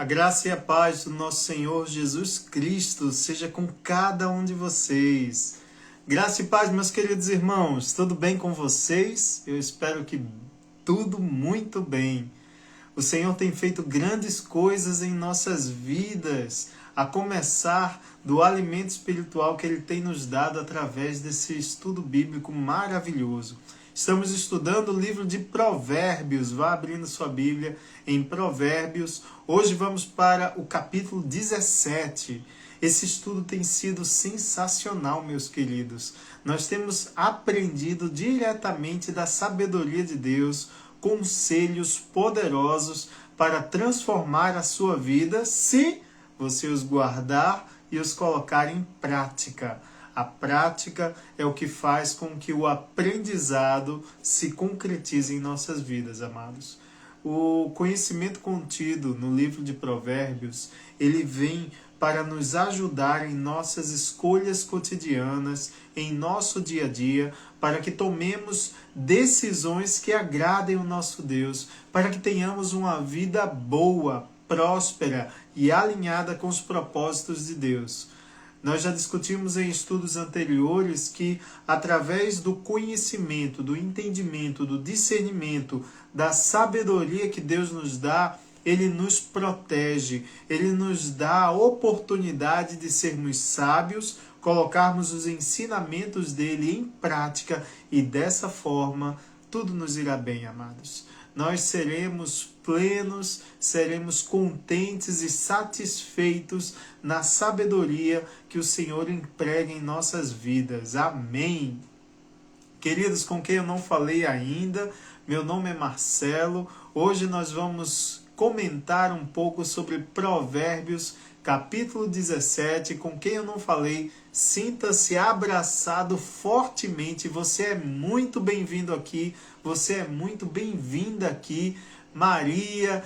A graça e a paz do nosso Senhor Jesus Cristo seja com cada um de vocês. Graça e paz, meus queridos irmãos, tudo bem com vocês? Eu espero que tudo muito bem. O Senhor tem feito grandes coisas em nossas vidas, a começar do alimento espiritual que Ele tem nos dado através desse estudo bíblico maravilhoso. Estamos estudando o livro de Provérbios. Vá abrindo sua Bíblia em Provérbios. Hoje vamos para o capítulo 17. Esse estudo tem sido sensacional, meus queridos. Nós temos aprendido diretamente da sabedoria de Deus, conselhos poderosos para transformar a sua vida, se você os guardar e os colocar em prática. A prática é o que faz com que o aprendizado se concretize em nossas vidas, amados. O conhecimento contido no livro de Provérbios, ele vem para nos ajudar em nossas escolhas cotidianas, em nosso dia a dia, para que tomemos decisões que agradem o nosso Deus, para que tenhamos uma vida boa, próspera e alinhada com os propósitos de Deus. Nós já discutimos em estudos anteriores que, através do conhecimento, do entendimento, do discernimento, da sabedoria que Deus nos dá, Ele nos protege, Ele nos dá a oportunidade de sermos sábios, colocarmos os ensinamentos dEle em prática e, dessa forma, tudo nos irá bem, amados. Nós seremos plenos, seremos contentes e satisfeitos na sabedoria que o Senhor emprega em nossas vidas. Amém. Queridos, com quem eu não falei ainda, meu nome é Marcelo. Hoje nós vamos comentar um pouco sobre Provérbios, capítulo 17. Com quem eu não falei, sinta-se abraçado fortemente. Você é muito bem-vindo aqui, você é muito bem-vinda aqui. Maria,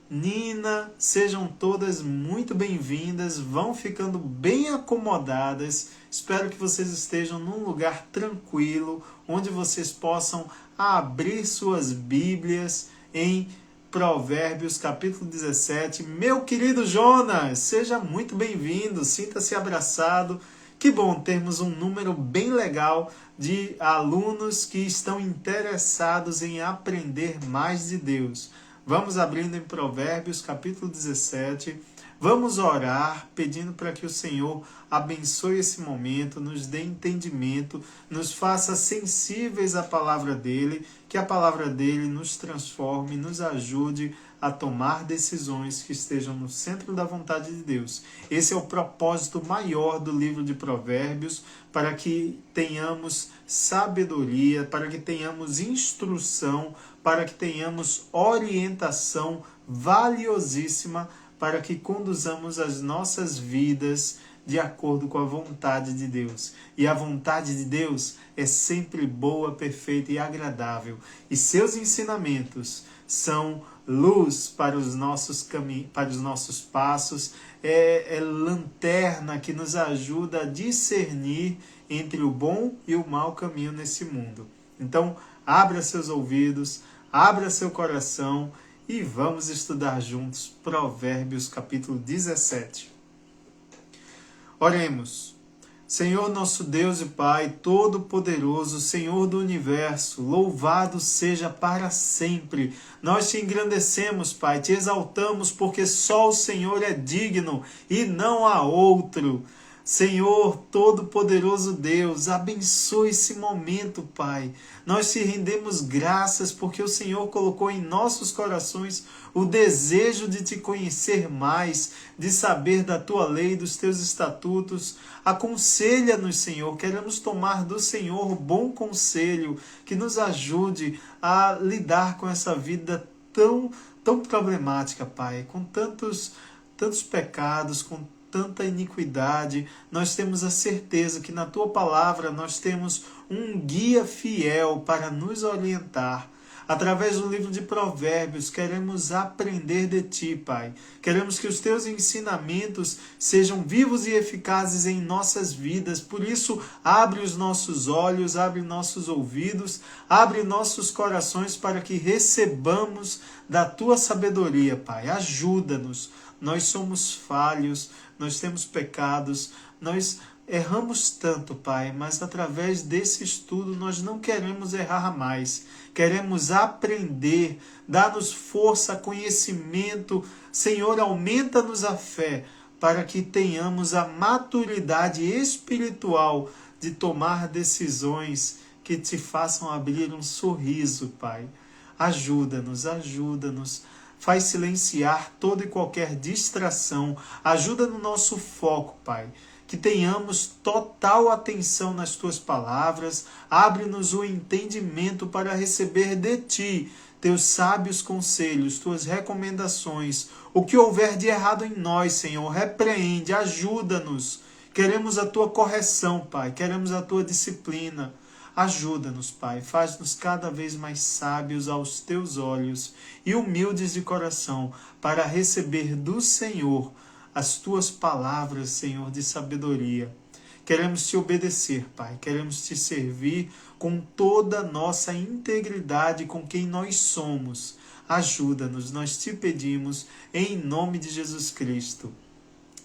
Nina, sejam todas muito bem-vindas, vão ficando bem acomodadas. Espero que vocês estejam num lugar tranquilo, onde vocês possam abrir suas Bíblias em Provérbios, capítulo 17. Meu querido Jonas, seja muito bem-vindo, sinta-se abraçado. Que bom termos um número bem legal de alunos que estão interessados em aprender mais de Deus. Vamos abrindo em Provérbios, capítulo 17. Vamos orar, pedindo para que o Senhor abençoe esse momento, nos dê entendimento, nos faça sensíveis à palavra dEle, que a palavra dEle nos transforme, nos ajude a tomar decisões que estejam no centro da vontade de Deus. Esse é o propósito maior do livro de Provérbios, para que tenhamos sabedoria, para que tenhamos instrução, para que tenhamos orientação valiosíssima, para que conduzamos as nossas vidas de acordo com a vontade de Deus. E a vontade de Deus é sempre boa, perfeita e agradável. E seus ensinamentos são luz para os nossos caminhos, para os nossos passos, é lanterna que nos ajuda a discernir entre o bom e o mau caminho nesse mundo. Então, abra seus ouvidos, abra seu coração e vamos estudar juntos Provérbios capítulo 17. Oremos. Senhor nosso Deus e Pai, Todo-Poderoso, Senhor do Universo, louvado seja para sempre. Nós te engrandecemos, Pai, te exaltamos, porque só o Senhor é digno e não há outro. Senhor, Todo-Poderoso Deus, abençoe esse momento, Pai. Nós te rendemos graças porque o Senhor colocou em nossos corações o desejo de te conhecer mais, de saber da tua lei, dos teus estatutos. Aconselha-nos, Senhor, queremos tomar do Senhor bom conselho, que nos ajude a lidar com essa vida tão problemática, Pai, com tantos pecados, com tanta iniquidade. Nós temos a certeza que na tua palavra nós temos um guia fiel para nos orientar. Através do livro de Provérbios, queremos aprender de Ti, Pai. Queremos que os Teus ensinamentos sejam vivos e eficazes em nossas vidas. Por isso, abre os nossos olhos, abre nossos ouvidos, abre nossos corações para que recebamos da Tua sabedoria, Pai. Ajuda-nos. Nós somos falhos, nós temos pecados, nós erramos tanto, Pai, mas através desse estudo nós não queremos errar mais. Queremos aprender, dá-nos força, conhecimento. Senhor, aumenta-nos a fé para que tenhamos a maturidade espiritual de tomar decisões que te façam abrir um sorriso, Pai. Ajuda-nos, ajuda-nos. Faz silenciar toda e qualquer distração. Ajuda no nosso foco, Pai. Que tenhamos total atenção nas Tuas palavras. Abre-nos o entendimento para receber de Ti Teus sábios conselhos, Tuas recomendações. O que houver de errado em nós, Senhor, repreende, ajuda-nos. Queremos a Tua correção, Pai. Queremos a Tua disciplina. Ajuda-nos, Pai, faz-nos cada vez mais sábios aos Teus olhos e humildes de coração para receber do Senhor as Tuas palavras, Senhor, de sabedoria. Queremos Te obedecer, Pai, queremos Te servir com toda a nossa integridade, com quem nós somos. Ajuda-nos, nós Te pedimos, em nome de Jesus Cristo.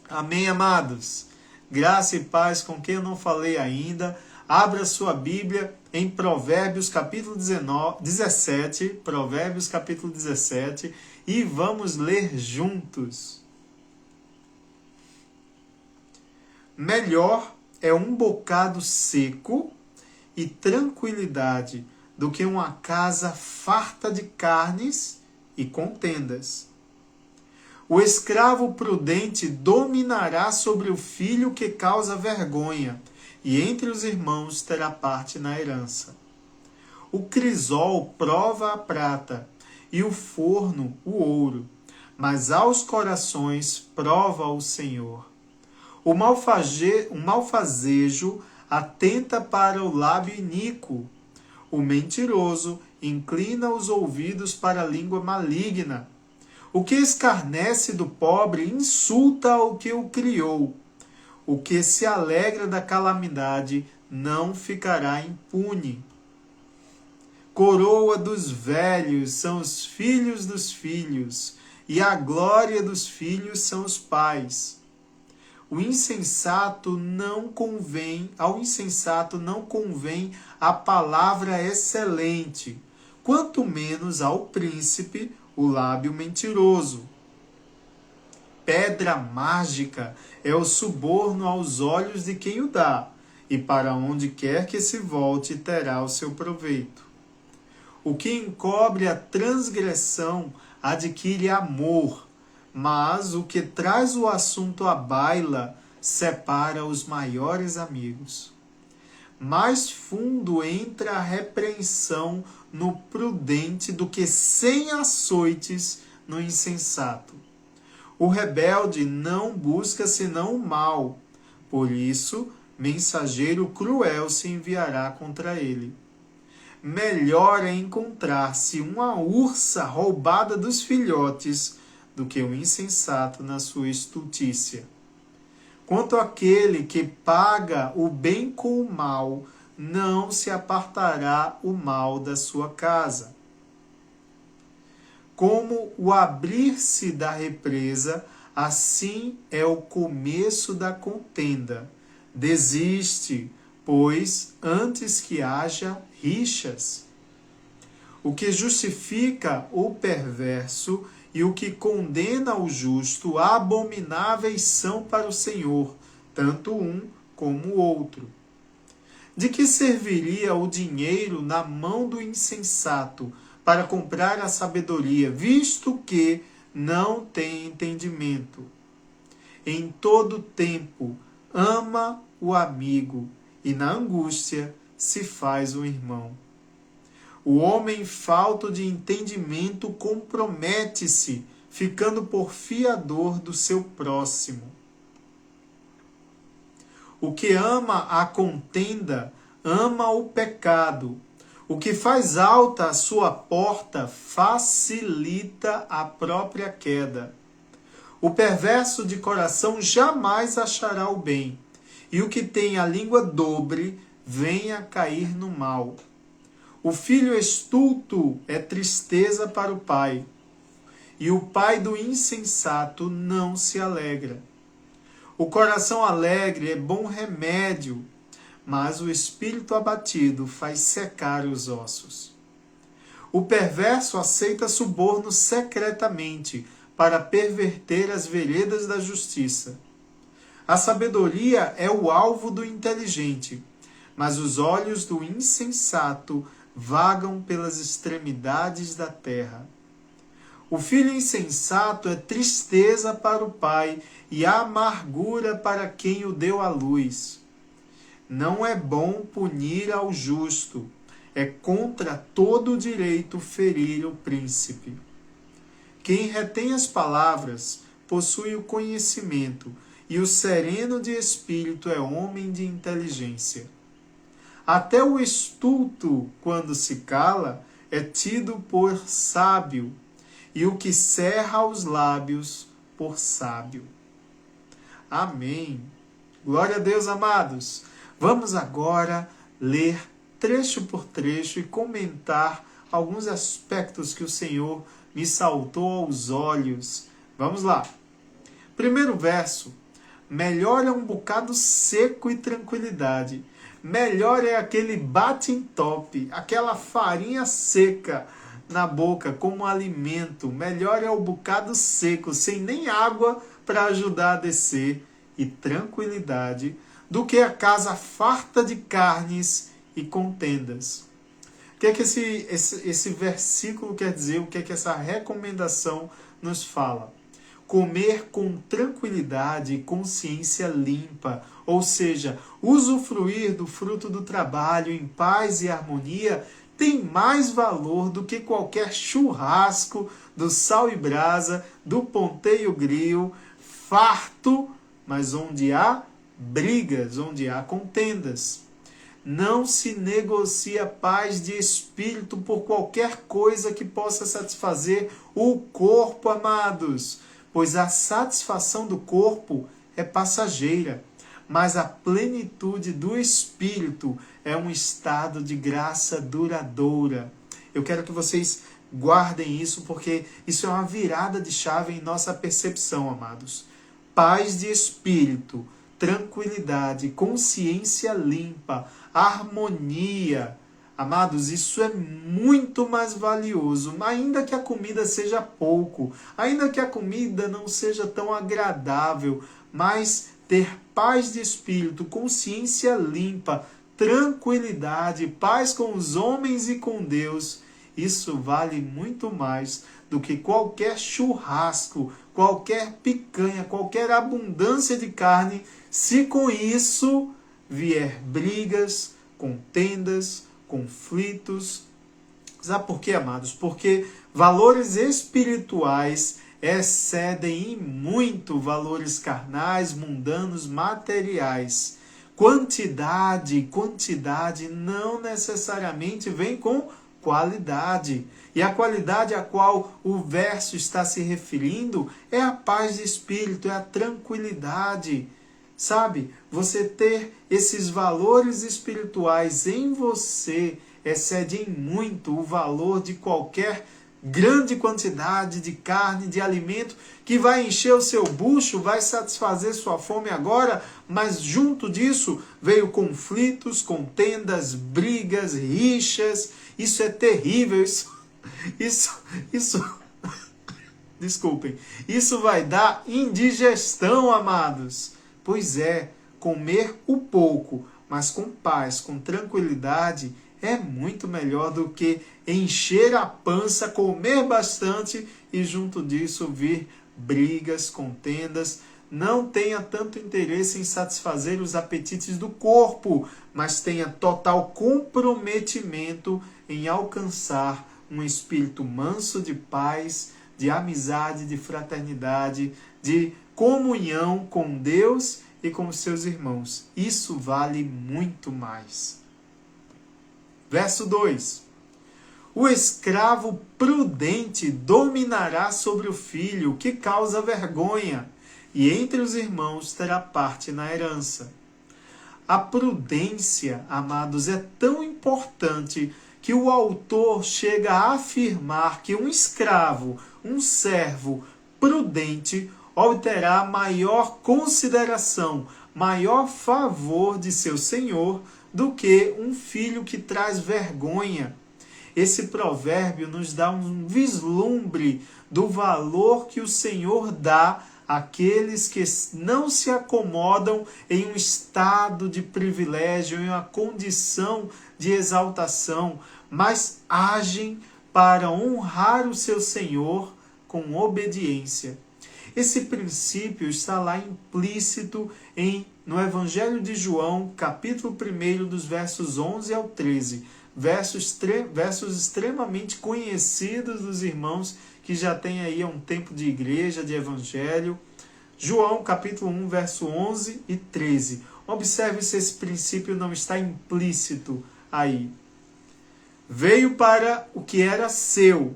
Amém, amados? Graça e paz com quem eu não falei ainda. Abra sua Bíblia em Provérbios capítulo 17, Provérbios capítulo 17, e vamos ler juntos. Melhor é um bocado seco e tranquilidade do que uma casa farta de carnes e contendas. O escravo prudente dominará sobre o filho que causa vergonha, e entre os irmãos terá parte na herança. O crisol prova a prata, e o forno o ouro, mas aos corações prova o Senhor. O malfazejo atenta para o lábio iníquo, o mentiroso inclina os ouvidos para a língua maligna. O que escarnece do pobre insulta o que o criou. O que se alegra da calamidade não ficará impune. Coroa dos velhos são os filhos dos filhos, e a glória dos filhos são os pais. Ao insensato não convém a palavra excelente, quanto menos ao príncipe o lábio mentiroso. Pedra mágica é o suborno aos olhos de quem o dá, e para onde quer que se volte terá o seu proveito. O que encobre a transgressão adquire amor, mas o que traz o assunto à baila separa os maiores amigos. Mais fundo entra a repreensão no prudente do que 100 açoites no insensato. O rebelde não busca senão o mal, por isso mensageiro cruel se enviará contra ele. Melhor é encontrar-se uma ursa roubada dos filhotes do que o insensato na sua estultícia. Quanto àquele que paga o bem com o mal, não se apartará o mal da sua casa. Como o abrir-se da represa, assim é o começo da contenda. Desiste, pois, antes que haja rixas. O que justifica o perverso e o que condena o justo, abomináveis são para o Senhor, tanto um como o outro. De que serviria o dinheiro na mão do insensato para comprar a sabedoria, visto que não tem entendimento? Em todo tempo ama o amigo, e na angústia se faz um irmão. O homem falto de entendimento compromete-se, ficando por fiador do seu próximo. O que ama a contenda, ama o pecado. O que faz alta a sua porta facilita a própria queda. O perverso de coração jamais achará o bem, e o que tem a língua dobre vem a cair no mal. O filho estulto é tristeza para o pai, e o pai do insensato não se alegra. O coração alegre é bom remédio, mas o espírito abatido faz secar os ossos. O perverso aceita suborno secretamente, para perverter as veredas da justiça. A sabedoria é o alvo do inteligente, mas os olhos do insensato vagam pelas extremidades da terra. O filho insensato é tristeza para o pai e amargura para quem o deu à luz. Não é bom punir ao justo, é contra todo o direito ferir o príncipe. Quem retém as palavras possui o conhecimento, e o sereno de espírito é homem de inteligência. Até o estulto, quando se cala, é tido por sábio, e o que cerra os lábios por sábio. Amém. Glória a Deus, amados. Vamos agora ler trecho por trecho e comentar alguns aspectos que o Senhor me saltou aos olhos. Vamos lá. Primeiro verso. Melhor é um bocado seco e tranquilidade. Melhor é aquele bate-em-top, aquela farinha seca na boca como alimento. Melhor é o bocado seco, sem nem água para ajudar a descer, e tranquilidade, do que a casa farta de carnes e contendas. O que é que esse versículo quer dizer? O que é que essa recomendação nos fala? Comer com tranquilidade e consciência limpa, ou seja, usufruir do fruto do trabalho em paz e harmonia, tem mais valor do que qualquer churrasco do sal e brasa, do ponteio grill, farto, mas onde há brigas, onde há contendas. Não se negocia paz de espírito por qualquer coisa que possa satisfazer o corpo, amados, pois a satisfação do corpo é passageira, mas a plenitude do espírito é um estado de graça duradoura. Eu quero que vocês guardem isso, porque isso é uma virada de chave em nossa percepção, amados. Paz de espírito, tranquilidade, consciência limpa, harmonia. Amados, isso é muito mais valioso, ainda que a comida seja pouco, ainda que a comida não seja tão agradável, mas ter paz de espírito, consciência limpa, tranquilidade, paz com os homens e com Deus, isso vale muito mais do que qualquer churrasco, qualquer picanha, qualquer abundância de carne, se com isso vier brigas, contendas, conflitos. Sabe por quê, amados? Porque valores espirituais excedem em muito valores carnais, mundanos, materiais. Quantidade não necessariamente vem com qualidade. E a qualidade a qual o verso está se referindo é a paz de espírito, é a tranquilidade. Sabe, você ter esses valores espirituais em você excede em muito o valor de qualquer grande quantidade de carne, de alimento, que vai encher o seu bucho, vai satisfazer sua fome agora, mas junto disso veio conflitos, contendas, brigas, rixas. Isso é terrível, isso desculpem, isso vai dar indigestão, amados. Pois é, comer o pouco, mas com paz, com tranquilidade, é muito melhor do que encher a pança, comer bastante e junto disso vir brigas, contendas. Não tenha tanto interesse em satisfazer os apetites do corpo, mas tenha total comprometimento em alcançar um espírito manso de paz, de amizade, de fraternidade, de comunhão com Deus e com os seus irmãos. Isso vale muito mais. Verso 2. O escravo prudente dominará sobre o filho que causa vergonha, e entre os irmãos terá parte na herança. A prudência, amados, é tão importante que o autor chega a afirmar que um escravo, um servo prudente, obterá maior consideração, maior favor de seu senhor do que um filho que traz vergonha. Esse provérbio nos dá um vislumbre do valor que o Senhor dá àqueles que não se acomodam em um estado de privilégio, em uma condição de exaltação, mas agem para honrar o seu Senhor com obediência. Esse princípio está lá implícito no Evangelho de João, capítulo 1, dos versos 11 ao 13. Versos extremamente conhecidos dos irmãos que já têm aí um tempo de igreja, de evangelho. João, capítulo 1, verso 11 e 13. Observe se esse princípio não está implícito aí. Veio para o que era seu,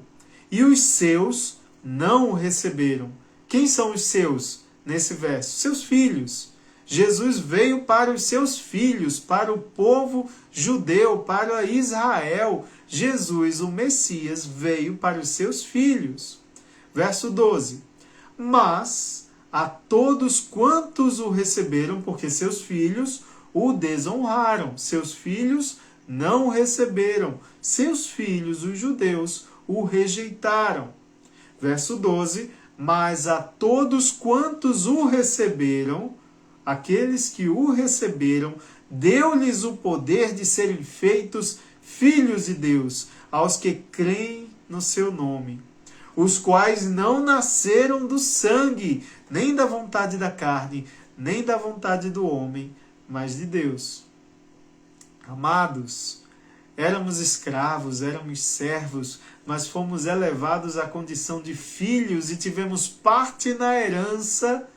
e os seus não o receberam. Quem são os seus nesse verso? Seus filhos. Jesus veio para os seus filhos, para o povo judeu, para Israel. Jesus, o Messias, veio para os seus filhos. Verso 12. Mas a todos quantos o receberam, porque seus filhos o desonraram, seus filhos não o receberam, seus filhos, os judeus, o rejeitaram. Verso 12. Mas a todos quantos o receberam, aqueles que o receberam, deu-lhes o poder de serem feitos filhos de Deus, aos que creem no seu nome, os quais não nasceram do sangue, nem da vontade da carne, nem da vontade do homem, mas de Deus. Amados, éramos escravos, éramos servos, mas fomos elevados à condição de filhos e tivemos parte na herança,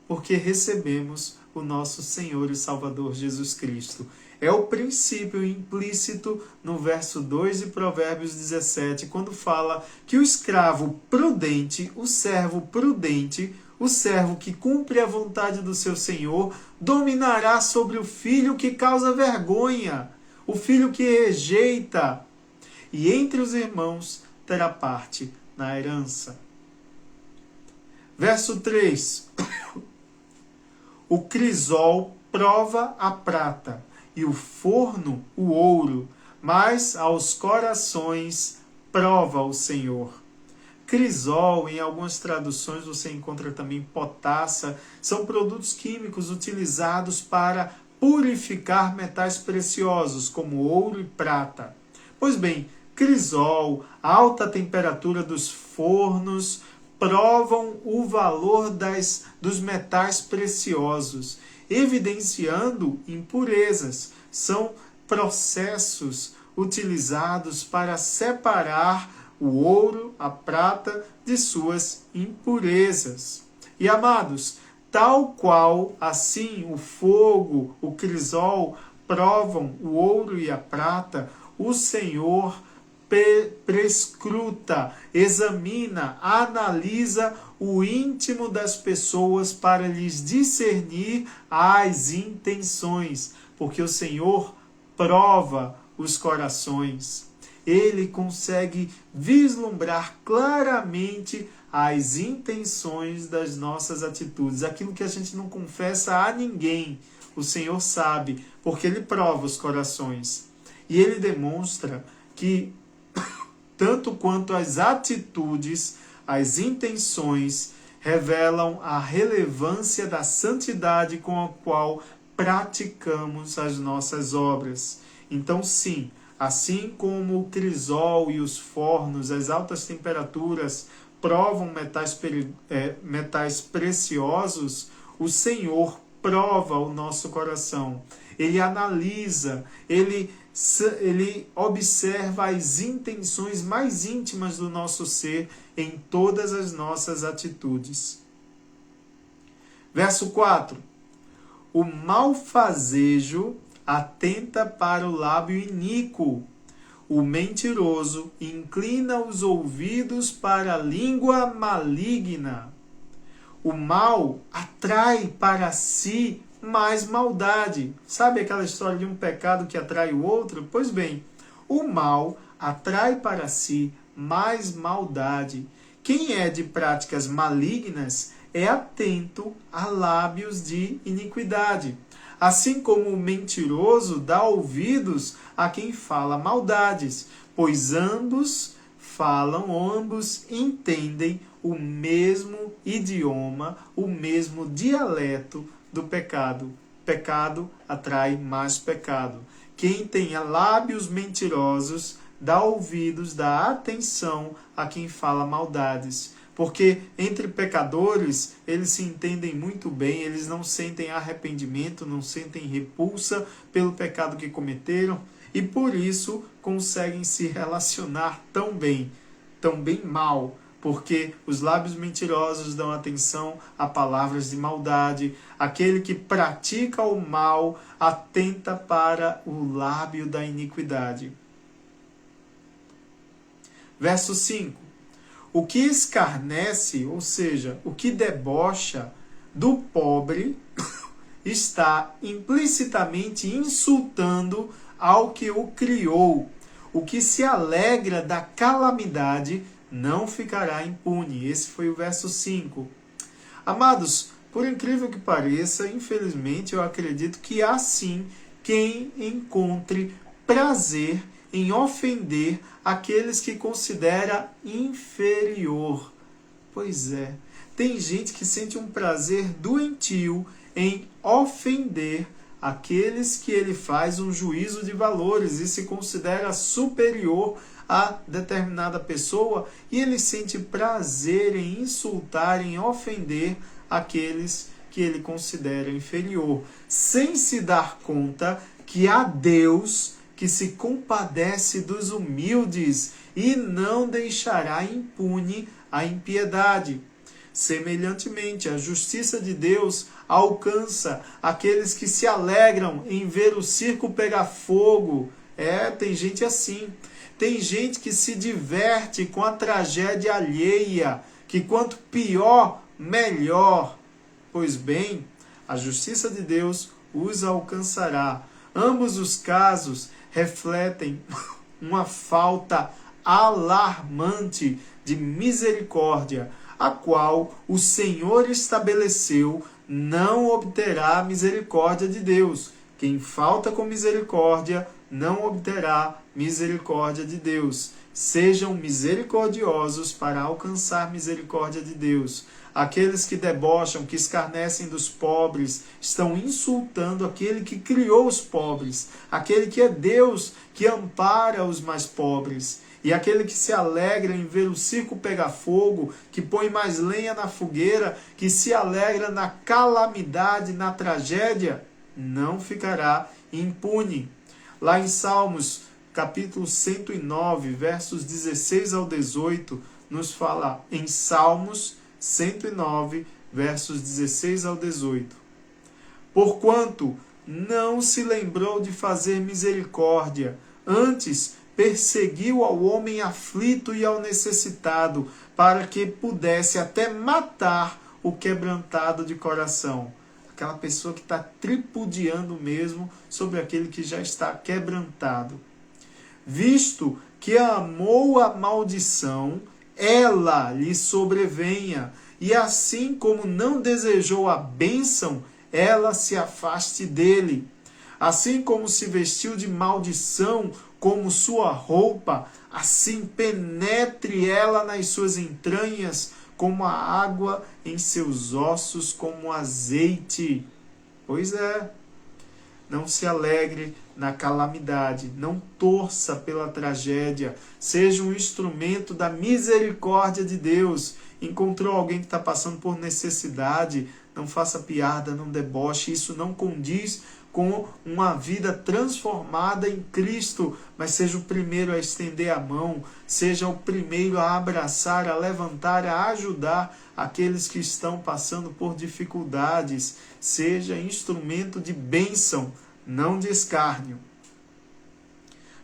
porque recebemos o nosso Senhor e Salvador Jesus Cristo. É o princípio implícito no verso 2 de Provérbios 17, quando fala que o escravo prudente, o servo prudente, o servo que cumpre a vontade do seu Senhor, dominará sobre o filho que causa vergonha, o filho que rejeita, e entre os irmãos terá parte na herança. Verso 3. O crisol prova a prata, e o forno o ouro, mas aos corações prova o Senhor. Crisol, em algumas traduções você encontra também potassa, são produtos químicos utilizados para purificar metais preciosos, como ouro e prata. Pois bem, crisol, alta temperatura dos fornos, provam o valor dos metais preciosos, evidenciando impurezas. São processos utilizados para separar o ouro, a prata, de suas impurezas. E, amados, tal qual assim o fogo, o crisol, provam o ouro e a prata, o Senhor prescruta, examina, analisa o íntimo das pessoas para lhes discernir as intenções, porque o Senhor prova os corações. Ele consegue vislumbrar claramente as intenções das nossas atitudes, aquilo que a gente não confessa a ninguém. O Senhor sabe, porque Ele prova os corações. E Ele demonstra que tanto quanto as atitudes, as intenções revelam a relevância da santidade com a qual praticamos as nossas obras. Então, sim, assim como o crisol e os fornos, as altas temperaturas provam metais preciosos, o Senhor prova o nosso coração. Ele analisa, ele observa as intenções mais íntimas do nosso ser em todas as nossas atitudes. Verso 4. O malfazejo atenta para o lábio iníquo. O mentiroso inclina os ouvidos para a língua maligna. O mal atrai para si mais maldade. Sabe aquela história de um pecado que atrai o outro? Pois bem, o mal atrai para si mais maldade. Quem é de práticas malignas é atento a lábios de iniquidade. Assim como o mentiroso dá ouvidos a quem fala maldades, pois ambos entendem o mesmo idioma, o mesmo dialeto do pecado. Pecado atrai mais pecado. Quem tem lábios mentirosos dá ouvidos, dá atenção a quem fala maldades. Porque entre pecadores, eles se entendem muito bem, eles não sentem arrependimento, não sentem repulsa pelo pecado que cometeram, e por isso conseguem se relacionar tão bem mal, porque os lábios mentirosos dão atenção a palavras de maldade. Aquele que pratica o mal atenta para o lábio da iniquidade. Verso 5. O que escarnece, ou seja, o que debocha do pobre, está implicitamente insultando ao que o criou. O que se alegra da calamidade não ficará impune. Esse foi o verso 5. Amados, por incrível que pareça, infelizmente eu acredito que há sim quem encontre prazer em ofender aqueles que considera inferior. Pois é, tem gente que sente um prazer doentio em ofender aqueles que ele faz um juízo de valores e se considera superior a determinada pessoa, e ele sente prazer em insultar, em ofender aqueles que ele considera inferior, sem se dar conta que há Deus que se compadece dos humildes e não deixará impune a impiedade. Semelhantemente, a justiça de Deus alcança aqueles que se alegram em ver o circo pegar fogo. Tem gente assim. Tem gente que se diverte com a tragédia alheia, que quanto pior, melhor. Pois bem, a justiça de Deus os alcançará. Ambos os casos refletem uma falta alarmante de misericórdia, a qual o Senhor estabeleceu, não obterá misericórdia de Deus. Quem falta com misericórdia não obterá misericórdia de Deus. Sejam misericordiosos para alcançar misericórdia de Deus. Aqueles que debocham, que escarnecem dos pobres, estão insultando aquele que criou os pobres, aquele que é Deus, que ampara os mais pobres. E aquele que se alegra em ver o circo pegar fogo, que põe mais lenha na fogueira, que se alegra na calamidade, na tragédia, não ficará impune. Lá em Salmos, capítulo 109, versos 16 ao 18, nos fala em Salmos 109, versos 16 ao 18. Porquanto não se lembrou de fazer misericórdia, antes perseguiu ao homem aflito e ao necessitado, para que pudesse até matar o quebrantado de coração. Aquela pessoa que está tripudiando mesmo sobre aquele que já está quebrantado. Visto que amou a maldição, ela lhe sobrevenha, e assim como não desejou a bênção, ela se afaste dele. Assim como se vestiu de maldição como sua roupa, assim penetre ela nas suas entranhas, como a água em seus ossos, como azeite. Pois é, não se alegre na calamidade, não torça pela tragédia, seja um instrumento da misericórdia de Deus. Encontrou alguém que está passando por necessidade, não faça piada, não deboche, isso não condiz com uma vida transformada em Cristo, mas seja o primeiro a estender a mão, seja o primeiro a abraçar, a levantar, a ajudar aqueles que estão passando por dificuldades, seja instrumento de bênção, não de escárnio.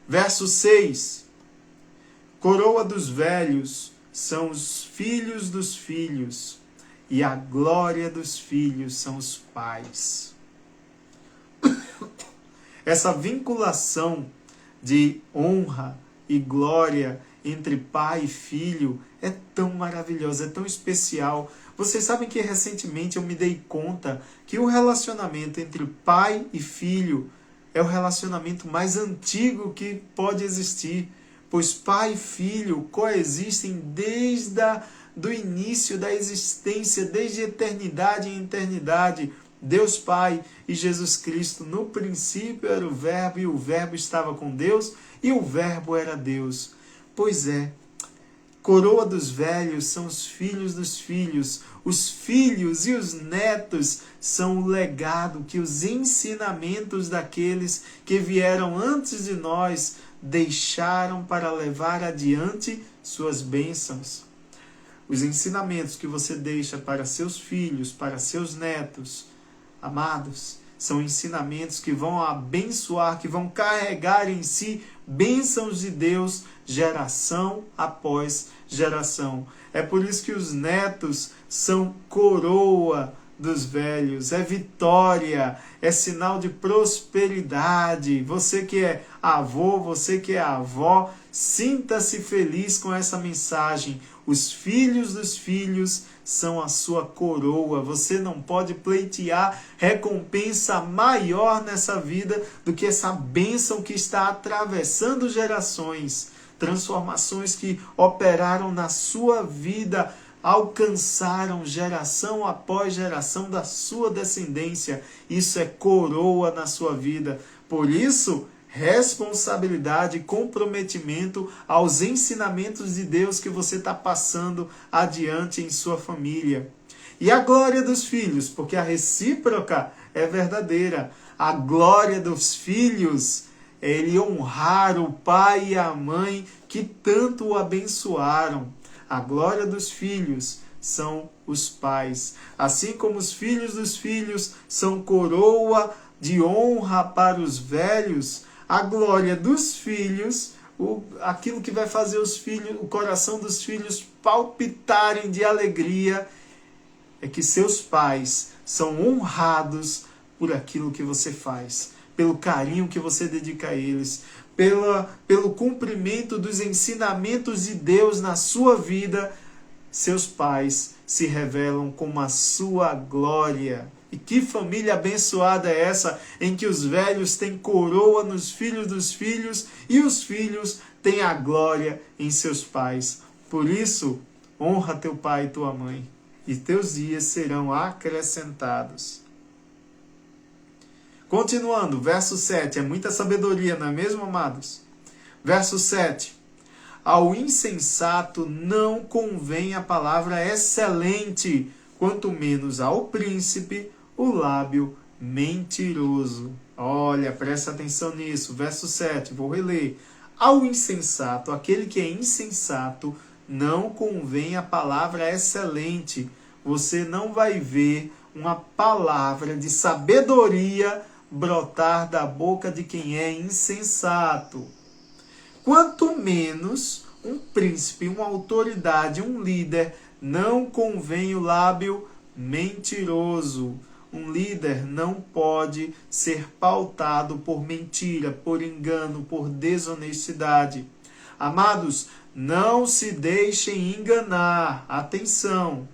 Verso 6. Coroa dos velhos são os filhos dos filhos, e a glória dos filhos são os pais. Essa vinculação de honra e glória entre pai e filho é tão maravilhosa, é tão especial. Vocês sabem que recentemente eu me dei conta que o relacionamento entre pai e filho é o relacionamento mais antigo que pode existir, pois pai e filho coexistem desde o início da existência, desde eternidade em eternidade. Deus Pai e Jesus Cristo, no princípio era o Verbo, e o Verbo estava com Deus, e o Verbo era Deus. Pois é, coroa dos velhos são os filhos dos filhos, os filhos e os netos são o legado que os ensinamentos daqueles que vieram antes de nós deixaram para levar adiante suas bênçãos. Os ensinamentos que você deixa para seus filhos, para seus netos, amados, são ensinamentos que vão abençoar, que vão carregar em si bênçãos de Deus, geração após geração. É por isso que os netos são coroa dos velhos, é vitória, é sinal de prosperidade. Você que é avô, você que é avó, sinta-se feliz com essa mensagem. Os filhos dos filhos são a sua coroa. Você não pode pleitear recompensa maior nessa vida do que essa bênção que está atravessando gerações. Transformações que operaram na sua vida, alcançaram geração após geração da sua descendência. Isso é coroa na sua vida. Por isso, responsabilidade e comprometimento aos ensinamentos de Deus que você está passando adiante em sua família. E a glória dos filhos, porque a recíproca é verdadeira. A glória dos filhos é ele honrar o pai e a mãe que tanto o abençoaram. A glória dos filhos são os pais. Assim como os filhos dos filhos são coroa de honra para os velhos, a glória dos filhos, aquilo que vai fazer os filhos, o coração dos filhos palpitarem de alegria, é que seus pais são honrados por aquilo que você faz, pelo carinho que você dedica a eles, pelo cumprimento dos ensinamentos de Deus na sua vida. Seus pais se revelam como a sua glória. E que família abençoada é essa, em que os velhos têm coroa nos filhos dos filhos e os filhos têm a glória em seus pais. Por isso, honra teu pai e tua mãe, e teus dias serão acrescentados. Continuando, verso 7, é muita sabedoria, não é mesmo, amados? Verso 7, ao insensato não convém a palavra excelente, quanto menos ao príncipe o lábio mentiroso. Olha, presta atenção nisso. Verso 7, vou reler. Ao insensato, aquele que é insensato, não convém a palavra excelente. Você não vai ver uma palavra de sabedoria brotar da boca de quem é insensato. Quanto menos um príncipe, uma autoridade, um líder, não convém o lábio mentiroso. Um líder não pode ser pautado por mentira, por engano, por desonestidade. Amados, não se deixem enganar. Atenção!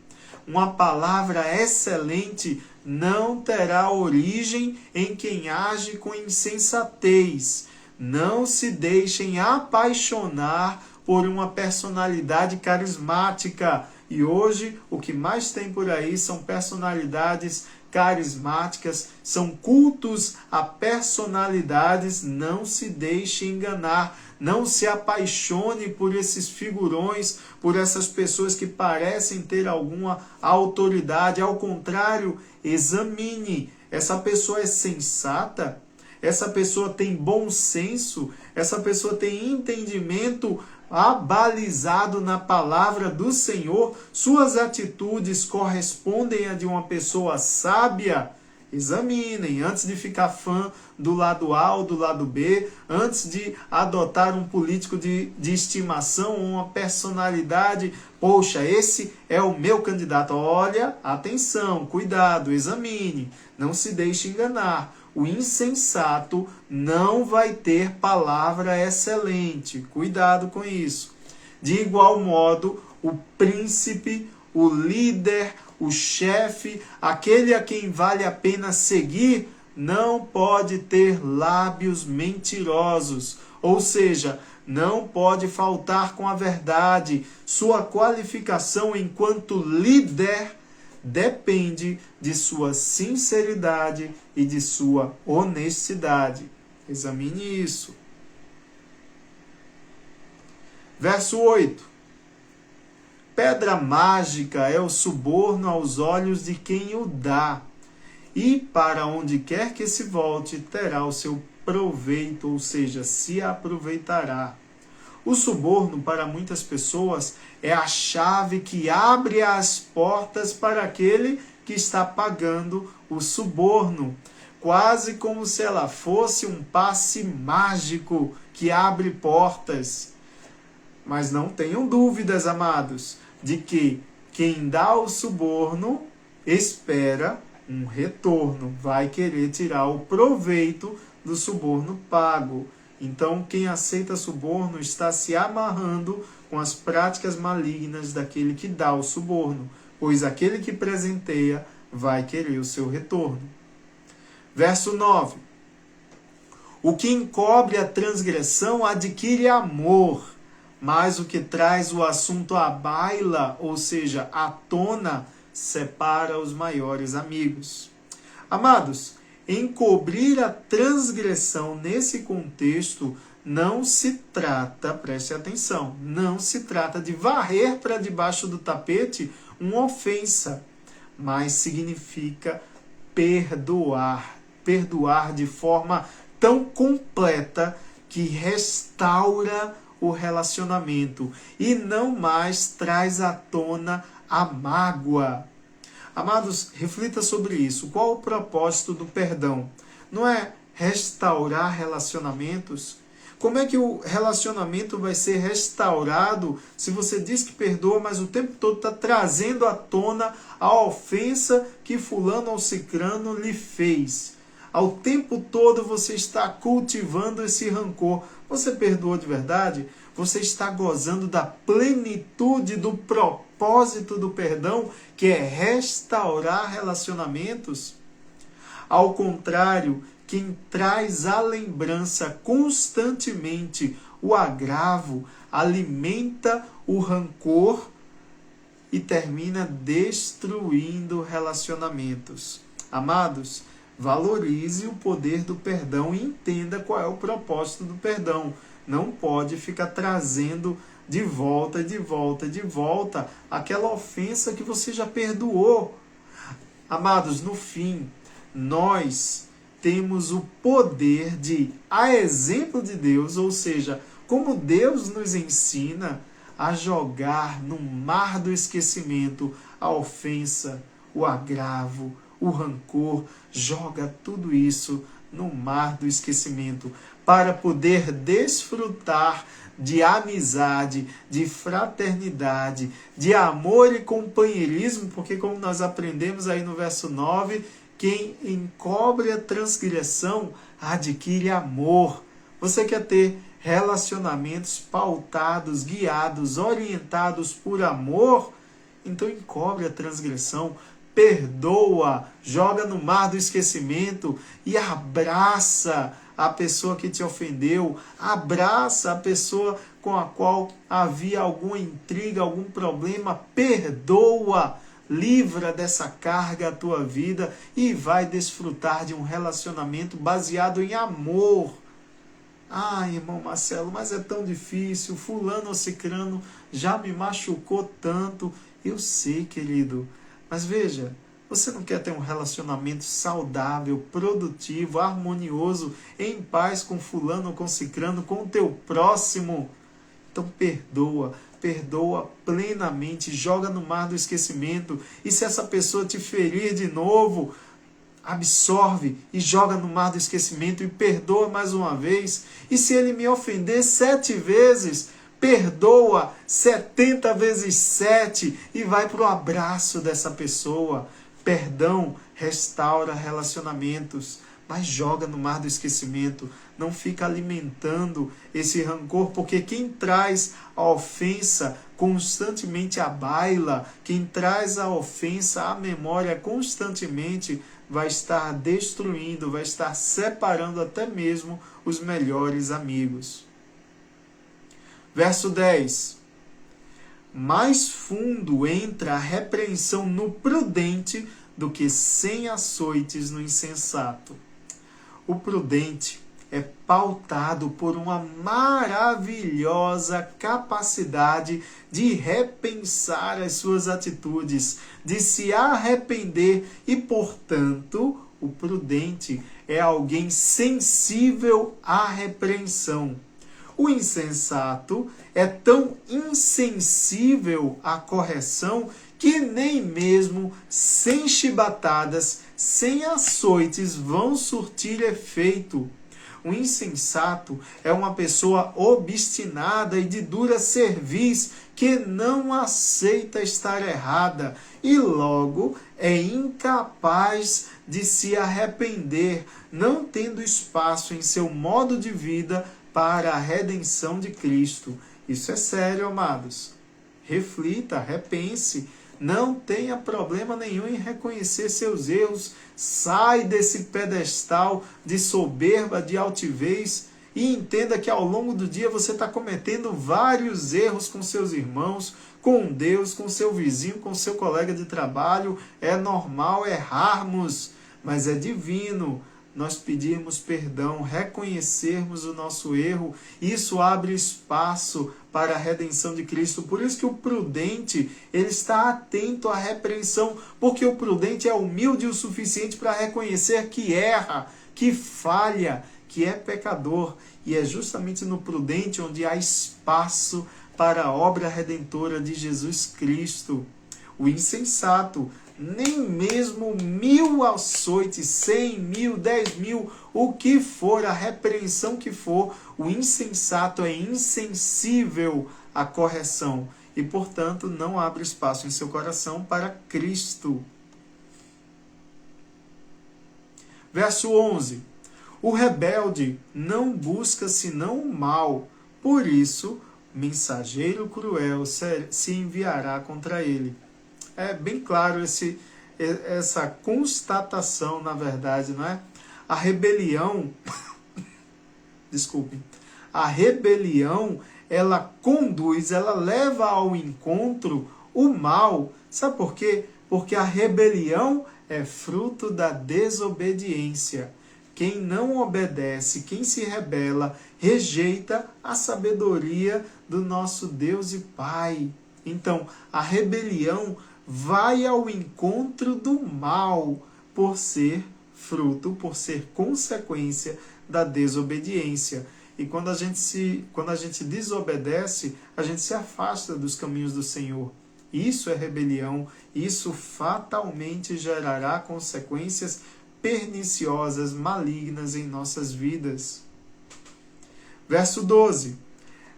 Uma palavra excelente não terá origem em quem age com insensatez. Não se deixem apaixonar por uma personalidade carismática. E hoje o que mais tem por aí são personalidades carismáticas, são cultos a personalidades. Não se deixe enganar, não se apaixone por esses figurões, por essas pessoas que parecem ter alguma autoridade. Ao contrário, examine, essa pessoa é sensata? Essa pessoa tem bom senso? Essa pessoa tem entendimento abalizado na palavra do Senhor? Suas atitudes correspondem a de uma pessoa sábia? Examinem, antes de ficar fã do lado A ou do lado B, antes de adotar um político de estimação, uma personalidade, poxa, esse é o meu candidato. Olha, atenção, cuidado, examine, não se deixe enganar. O insensato não vai ter palavra excelente, cuidado com isso. De igual modo, o príncipe, o líder, o chefe, aquele a quem vale a pena seguir, não pode ter lábios mentirosos, ou seja, não pode faltar com a verdade. Sua qualificação enquanto líder depende de sua sinceridade e de sua honestidade. Examine isso. Verso 8. Pedra mágica é o suborno aos olhos de quem o dá, e para onde quer que se volte, terá o seu proveito, ou seja, se aproveitará. O suborno, para muitas pessoas, é a chave que abre as portas para aquele que está pagando o suborno, quase como se ela fosse um passe mágico que abre portas. Mas não tenham dúvidas, amados, de que quem dá o suborno espera um retorno, vai querer tirar o proveito do suborno pago. Então, quem aceita suborno está se amarrando com as práticas malignas daquele que dá o suborno, pois aquele que presenteia vai querer o seu retorno. Verso 9. O que encobre a transgressão adquire amor, mas o que traz o assunto à baila, ou seja, à tona, separa os maiores amigos. Amados, encobrir a transgressão nesse contexto não se trata, preste atenção, não se trata de varrer para debaixo do tapete uma ofensa, mas significa perdoar. Perdoar de forma tão completa que restaura o relacionamento e não mais traz à tona a mágoa. Amados, reflita sobre isso. Qual o propósito do perdão? Não é restaurar relacionamentos? Como é que o relacionamento vai ser restaurado se você diz que perdoa, mas o tempo todo está trazendo à tona a ofensa que fulano ou cicrano lhe fez? Ao tempo todo você está cultivando esse rancor. Você perdoou de verdade? Você está gozando da plenitude do propósito do perdão, que é restaurar relacionamentos? Ao contrário, quem traz à lembrança constantemente o agravo, alimenta o rancor e termina destruindo relacionamentos. Amados, valorize o poder do perdão e entenda qual é o propósito do perdão. Não pode ficar trazendo de volta aquela ofensa que você já perdoou. Amados, no fim, nós temos o poder de, a exemplo de Deus, ou seja, como Deus nos ensina a jogar no mar do esquecimento a ofensa, o agravo, o rancor, joga tudo isso no mar do esquecimento para poder desfrutar de amizade, de fraternidade, de amor e companheirismo, porque como nós aprendemos aí no verso 9, quem encobre a transgressão adquire amor. Você quer ter relacionamentos pautados, guiados, orientados por amor? Então encobre a transgressão, perdoa, joga no mar do esquecimento e abraça a pessoa que te ofendeu, abraça a pessoa com a qual havia alguma intriga, algum problema, perdoa, livra dessa carga a tua vida e vai desfrutar de um relacionamento baseado em amor. Ah, irmão Marcelo, mas é tão difícil, fulano ou cicrano já me machucou tanto. Eu sei, querido, mas veja, você não quer ter um relacionamento saudável, produtivo, harmonioso, em paz com fulano ou com cicrano, com o teu próximo? Então perdoa plenamente, joga no mar do esquecimento. E se essa pessoa te ferir de novo, absorve e joga no mar do esquecimento e perdoa mais uma vez. E se ele me ofender 7 vezes, perdoa 70 vezes 7 e vai para o abraço dessa pessoa. Perdão restaura relacionamentos, mas joga no mar do esquecimento. Não fica alimentando esse rancor, porque quem traz a ofensa constantemente à baila, quem traz a ofensa à memória constantemente, vai estar destruindo, vai estar separando até mesmo os melhores amigos. Verso 10. Mais fundo entra a repreensão no prudente do que 100 açoites no insensato. O prudente é pautado por uma maravilhosa capacidade de repensar as suas atitudes, de se arrepender e, portanto, o prudente é alguém sensível à repreensão. O insensato é tão insensível à correção que nem mesmo 100 chibatadas, 100 açoites vão surtir efeito. O insensato é uma pessoa obstinada e de dura cerviz que não aceita estar errada e logo é incapaz de se arrepender, não tendo espaço em seu modo de vida para a redenção de Cristo. Isso é sério, amados. Reflita, repense. Não tenha problema nenhum em reconhecer seus erros. Sai desse pedestal de soberba, de altivez e entenda que ao longo do dia você está cometendo vários erros com seus irmãos, com Deus, com seu vizinho, com seu colega de trabalho. É normal errarmos, mas é divino nós pedirmos perdão, reconhecermos o nosso erro. Isso abre espaço para a redenção de Cristo. Por isso que o prudente, ele está atento à repreensão, porque o prudente é humilde o suficiente para reconhecer que erra, que falha, que é pecador. E é justamente no prudente onde há espaço para a obra redentora de Jesus Cristo. O insensato, nem mesmo 1000 açoites, 100 mil, 10 mil, o que for, a repreensão que for, o insensato é insensível à correção e, portanto, não abre espaço em seu coração para Cristo. Verso 11. O rebelde não busca senão o mal, por isso, mensageiro cruel se enviará contra ele. É bem claro essa constatação, na verdade, não é? A rebelião, desculpem, a rebelião, ela conduz, ela leva ao encontro o mal. Sabe por quê? Porque a rebelião é fruto da desobediência. Quem não obedece, quem se rebela, rejeita a sabedoria do nosso Deus e Pai. Então, a rebelião vai ao encontro do mal por ser fruto, por ser consequência da desobediência. E quando a gente desobedece, a gente se afasta dos caminhos do Senhor. Isso é rebelião, isso fatalmente gerará consequências perniciosas, malignas em nossas vidas. Verso 12.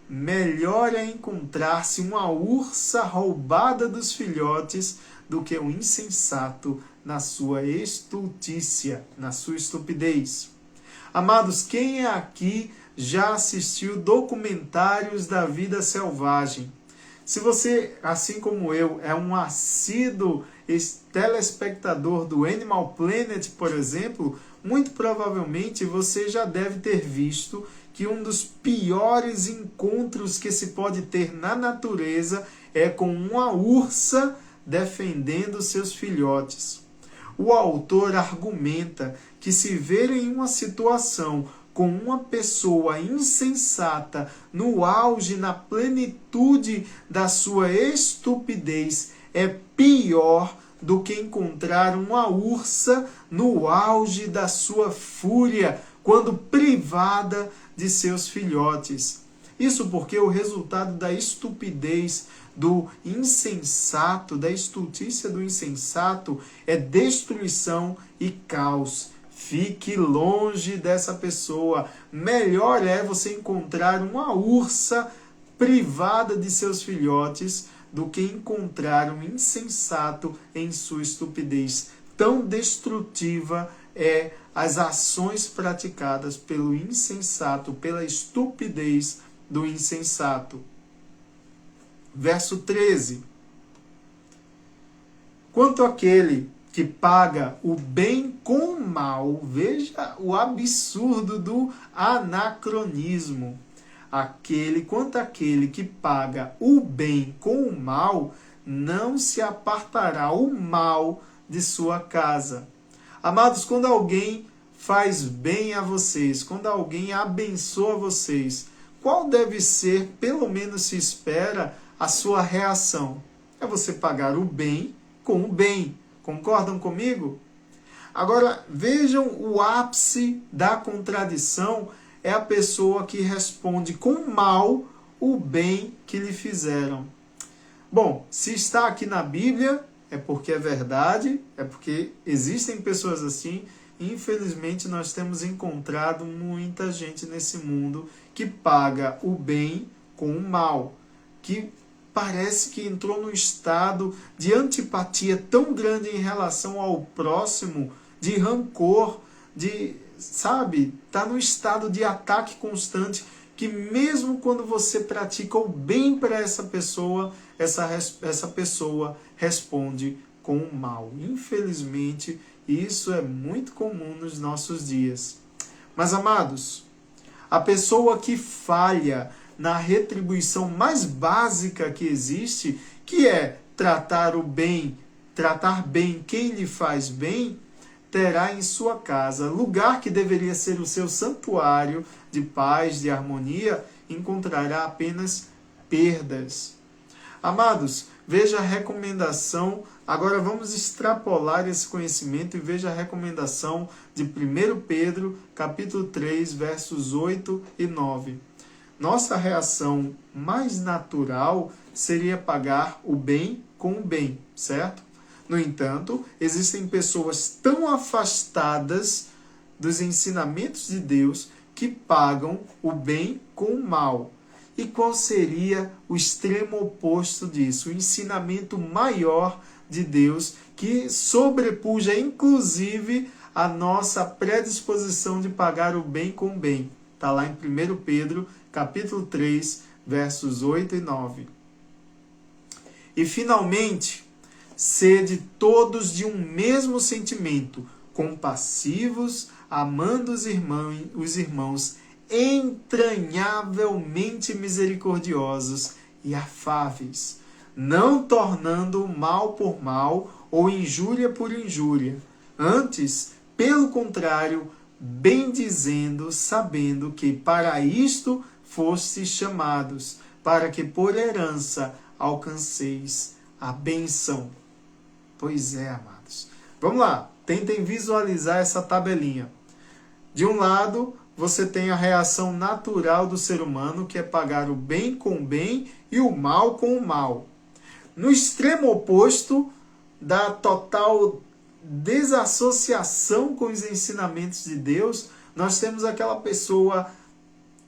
Melhor é encontrar-se uma ursa roubada dos filhotes do que um insensato na sua estultícia, na sua estupidez. Amados, quem aqui já assistiu documentários da vida selvagem? Se você, assim como eu, é um assíduo telespectador do Animal Planet, por exemplo, muito provavelmente você já deve ter visto que um dos piores encontros que se pode ter na natureza é com uma ursa defendendo seus filhotes. O autor argumenta que se ver em uma situação com uma pessoa insensata no auge, na plenitude da sua estupidez, é pior do que encontrar uma ursa no auge da sua fúria, quando privada de seus filhotes. Isso porque o resultado da estupidez do insensato, da estultícia do insensato, é destruição e caos. Fique longe dessa pessoa. Melhor é você encontrar uma ursa privada de seus filhotes do que encontrar um insensato em sua estupidez. Tão destrutiva é as ações praticadas pelo insensato, pela estupidez do insensato. Verso 13. Quanto àquele que paga o bem com o mal, veja o absurdo do anacronismo. Quanto àquele que paga o bem com o mal, não se apartará o mal de sua casa. Amados, quando alguém faz bem a vocês, quando alguém abençoa vocês, qual deve ser, pelo menos se espera, a sua reação? É você pagar o bem com o bem. Concordam comigo? Agora, vejam o ápice da contradição, é a pessoa que responde com mal o bem que lhe fizeram. Bom, se está aqui na Bíblia, é porque é verdade, é porque existem pessoas assim. Infelizmente, nós temos encontrado muita gente nesse mundo que paga o bem com o mal, que parece que entrou num estado de antipatia tão grande em relação ao próximo, de rancor, está num estado de ataque constante, que mesmo quando você pratica o bem para essa pessoa responde com o mal. Infelizmente, isso é muito comum nos nossos dias. Mas, amados, a pessoa que falha na retribuição mais básica que existe, que é tratar bem quem lhe faz bem, terá em sua casa, lugar que deveria ser o seu santuário de paz, de harmonia, encontrará apenas perdas. Amados, veja a recomendação, agora vamos extrapolar esse conhecimento e veja a recomendação de 1 Pedro, capítulo 3, versos 8 e 9. Nossa reação mais natural seria pagar o bem com o bem, certo? No entanto, existem pessoas tão afastadas dos ensinamentos de Deus que pagam o bem com o mal. E qual seria o extremo oposto disso? O ensinamento maior de Deus que sobrepuja inclusive a nossa predisposição de pagar o bem com o bem. Está lá em 1 Pedro, capítulo 3, versos 8 e 9. E finalmente, sede todos de um mesmo sentimento, compassivos, amando os irmãos, entranhavelmente misericordiosos e afáveis, não tornando mal por mal ou injúria por injúria. Antes, pelo contrário, bendizendo, sabendo que para isto fostes chamados, para que por herança alcanceis a bênção. Pois é, amados. Vamos lá, tentem visualizar essa tabelinha. De um lado, você tem a reação natural do ser humano, que é pagar o bem com o bem e o mal com o mal. No extremo oposto da total desassociação com os ensinamentos de Deus, nós temos aquela pessoa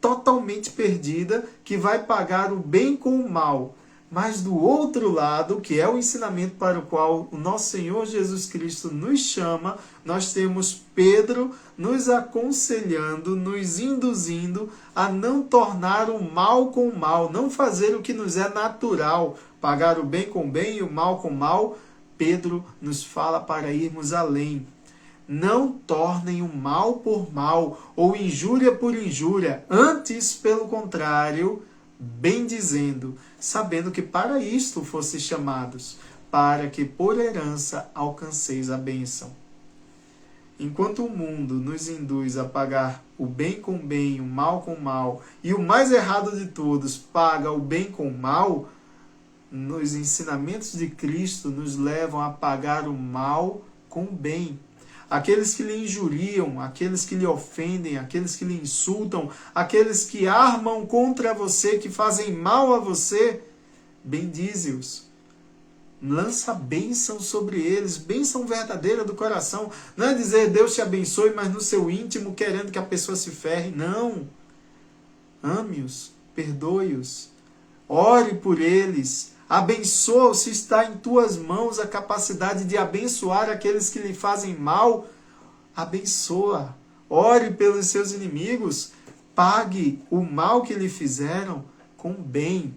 totalmente perdida que vai pagar o bem com o mal. Mas do outro lado, que é o ensinamento para o qual o nosso Senhor Jesus Cristo nos chama, nós temos Pedro nos aconselhando, nos induzindo a não tornar o mal com o mal, não fazer o que nos é natural, pagar o bem com o bem e o mal com o mal. Pedro nos fala para irmos além. Não tornem o mal por mal ou injúria por injúria, antes, pelo contrário, bendizendo, sabendo que para isto fostes chamados, para que por herança alcanceis a bênção. Enquanto o mundo nos induz a pagar o bem com o bem, o mal com o mal, e o mais errado de todos, paga o bem com o mal, nos ensinamentos de Cristo nos levam a pagar o mal com o bem, aqueles que lhe injuriam, aqueles que lhe ofendem, aqueles que lhe insultam, aqueles que armam contra você, que fazem mal a você, bendize-os. Lança bênção sobre eles, bênção verdadeira do coração. Não é dizer Deus te abençoe, mas no seu íntimo querendo que a pessoa se ferre. Não. Ame-os, perdoe-os, ore por eles, abençoa-os se está em tuas mãos a capacidade de abençoar aqueles que lhe fazem mal. Abençoa, ore pelos seus inimigos, pague o mal que lhe fizeram com bem.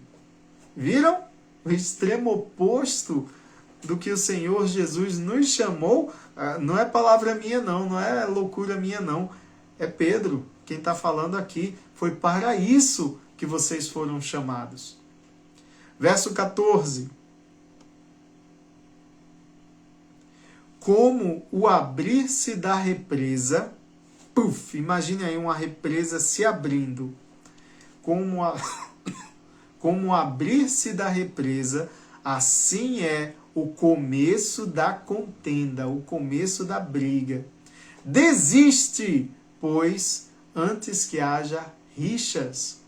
Viram? O extremo oposto do que o Senhor Jesus nos chamou, não é palavra minha não, não é loucura minha não, é Pedro quem está falando aqui. Foi para isso que vocês foram chamados. Verso 14. Como o abrir-se da represa, imagine aí uma represa se abrindo, como o abrir-se da represa, assim é o começo da contenda, o começo da briga. Desiste, pois, antes que haja rixas.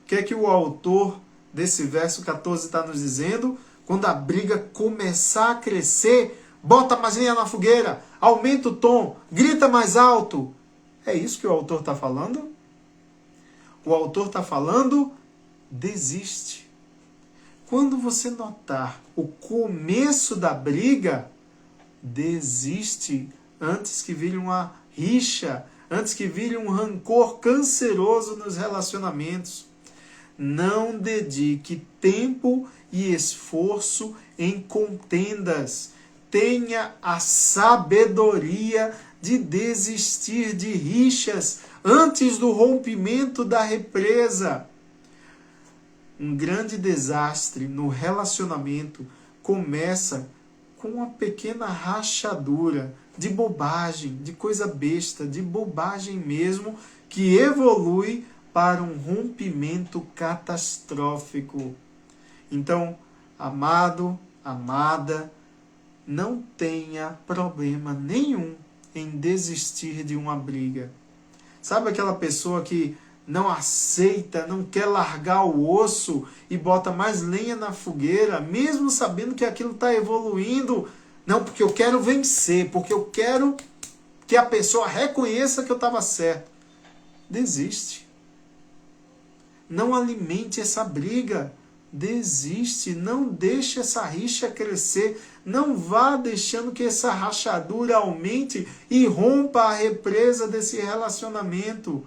O que é que o autor desse verso 14 está nos dizendo? Quando a briga começar a crescer, bota mais lenha na fogueira, aumenta o tom, grita mais alto. É isso que o autor está falando? O autor está falando, desiste. Quando você notar o começo da briga, desiste antes que vire uma rixa, antes que vire um rancor canceroso nos relacionamentos. Não dedique tempo e esforço em contendas. Tenha a sabedoria de desistir de rixas antes do rompimento da represa. Um grande desastre no relacionamento começa com uma pequena rachadura de bobagem, de coisa besta, de bobagem mesmo, que evolui para um rompimento catastrófico. Então, amado, amada, não tenha problema nenhum em desistir de uma briga. Sabe aquela pessoa que não aceita, não quer largar o osso e bota mais lenha na fogueira, mesmo sabendo que aquilo está evoluindo? Não, porque eu quero vencer, porque eu quero que a pessoa reconheça que eu estava certo. Desiste. Não alimente essa briga. Desiste. Não deixe essa rixa crescer. Não vá deixando que essa rachadura aumente e rompa a represa desse relacionamento.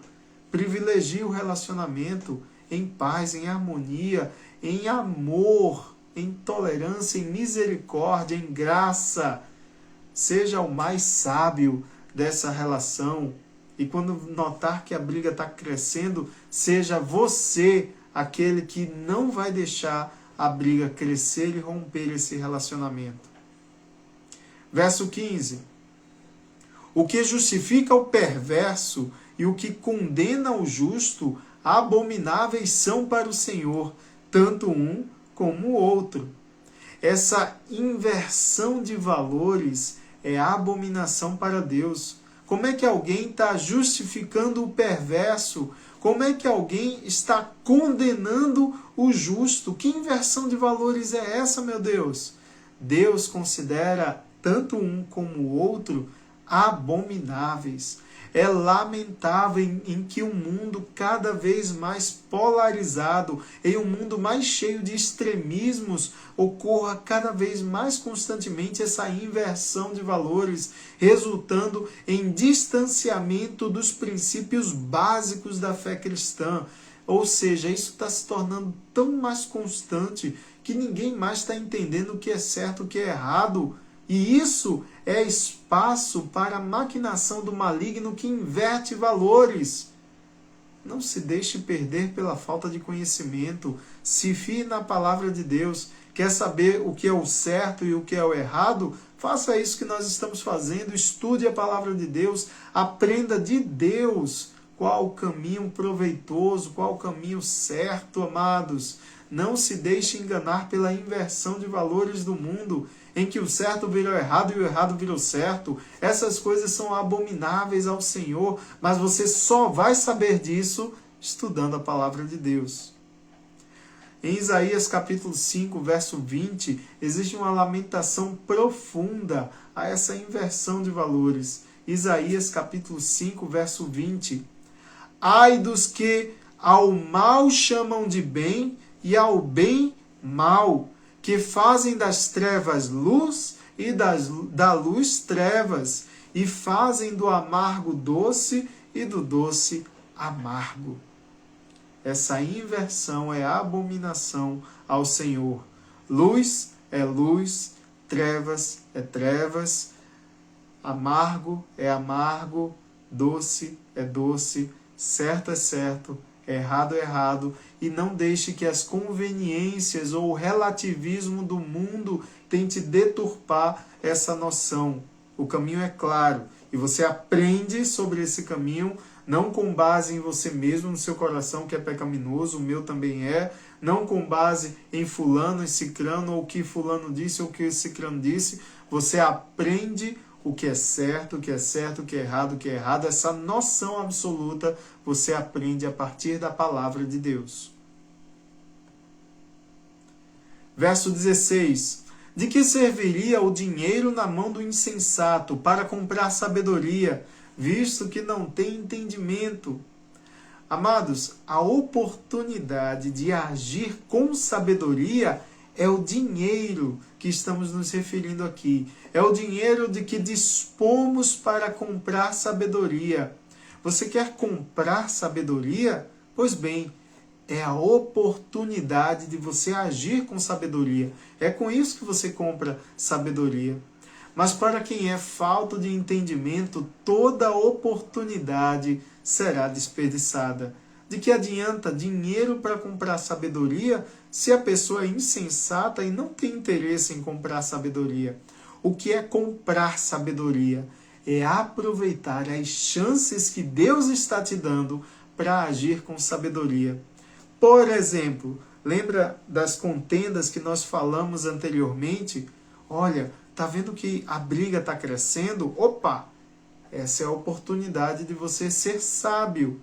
Privilegie o relacionamento em paz, em harmonia, em amor, em tolerância, em misericórdia, em graça. Seja o mais sábio dessa relação. E quando notar que a briga está crescendo, seja você aquele que não vai deixar a briga crescer e romper esse relacionamento. Verso 15. O que justifica o perverso e o que condena o justo, abomináveis são para o Senhor, tanto um como o outro. Essa inversão de valores é abominação para Deus. Como é que alguém está justificando o perverso? Como é que alguém está condenando o justo? Que inversão de valores é essa, meu Deus? Deus considera tanto um como o outro abomináveis. É lamentável em que um mundo cada vez mais polarizado, em um mundo mais cheio de extremismos, ocorra cada vez mais constantemente essa inversão de valores, resultando em distanciamento dos princípios básicos da fé cristã. Ou seja, isso está se tornando tão mais constante que ninguém mais está entendendo o que é certo e o que é errado. E isso é espaço para a maquinação do maligno que inverte valores. Não se deixe perder pela falta de conhecimento. Se fie na palavra de Deus. Quer saber o que é o certo e o que é o errado? Faça isso que nós estamos fazendo. Estude a palavra de Deus. Aprenda de Deus qual o caminho proveitoso, qual o caminho certo, amados. Não se deixe enganar pela inversão de valores do mundo, em que o certo virou errado e o errado virou certo. Essas coisas são abomináveis ao Senhor, mas você só vai saber disso estudando a palavra de Deus. Em Isaías capítulo 5, verso 20, existe uma lamentação profunda a essa inversão de valores. Isaías capítulo 5, verso 20. Ai dos que ao mal chamam de bem e ao bem mal, que fazem das trevas luz e da luz trevas, e fazem do amargo doce e do doce amargo. Essa inversão é abominação ao Senhor. Luz é luz, trevas é trevas, amargo é amargo, doce é doce, certo é certo, errado é errado, e não deixe que as conveniências ou o relativismo do mundo tente deturpar essa noção. O caminho é claro, e você aprende sobre esse caminho, não com base em você mesmo, no seu coração que é pecaminoso, o meu também é, não com base em fulano e cicrano, ou o que fulano disse, ou o que cicrano disse. Você aprende o que é certo, o que é certo, o que é errado, o que é errado. Essa noção absoluta você aprende a partir da palavra de Deus. Verso 16. De que serviria o dinheiro na mão do insensato para comprar sabedoria, visto que não tem entendimento? Amados, a oportunidade de agir com sabedoria é o dinheiro que estamos nos referindo aqui. É o dinheiro de que dispomos para comprar sabedoria. Você quer comprar sabedoria? Pois bem, é a oportunidade de você agir com sabedoria. É com isso que você compra sabedoria. Mas para quem é falto de entendimento, toda oportunidade será desperdiçada. De que adianta dinheiro para comprar sabedoria se a pessoa é insensata e não tem interesse em comprar sabedoria? O que é comprar sabedoria? É aproveitar as chances que Deus está te dando para agir com sabedoria. Por exemplo, lembra das contendas que nós falamos anteriormente? Olha, tá vendo que a briga está crescendo? Opa! Essa é a oportunidade de você ser sábio.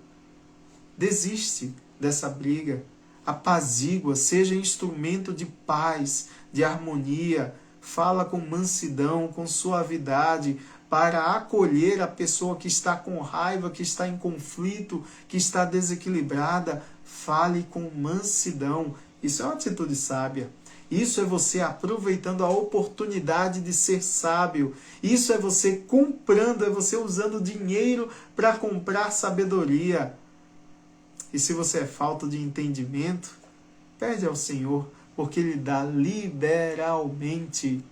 Desiste dessa briga. Apazigua, seja instrumento de paz, de harmonia. Fala com mansidão, com suavidade, para acolher a pessoa que está com raiva, que está em conflito, que está desequilibrada. Fale com mansidão. Isso é uma atitude sábia. Isso é você aproveitando a oportunidade de ser sábio. Isso é você comprando, é você usando dinheiro para comprar sabedoria. E se você é falta de entendimento, pede ao Senhor, porque Ele dá liberalmente.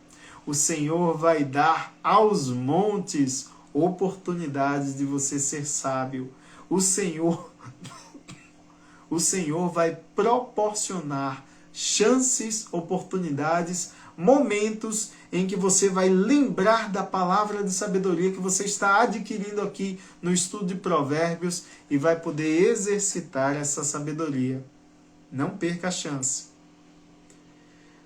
O Senhor vai dar aos montes oportunidades de você ser sábio. O Senhor vai proporcionar chances, oportunidades, momentos em que você vai lembrar da palavra de sabedoria que você está adquirindo aqui no estudo de Provérbios e vai poder exercitar essa sabedoria. Não perca a chance.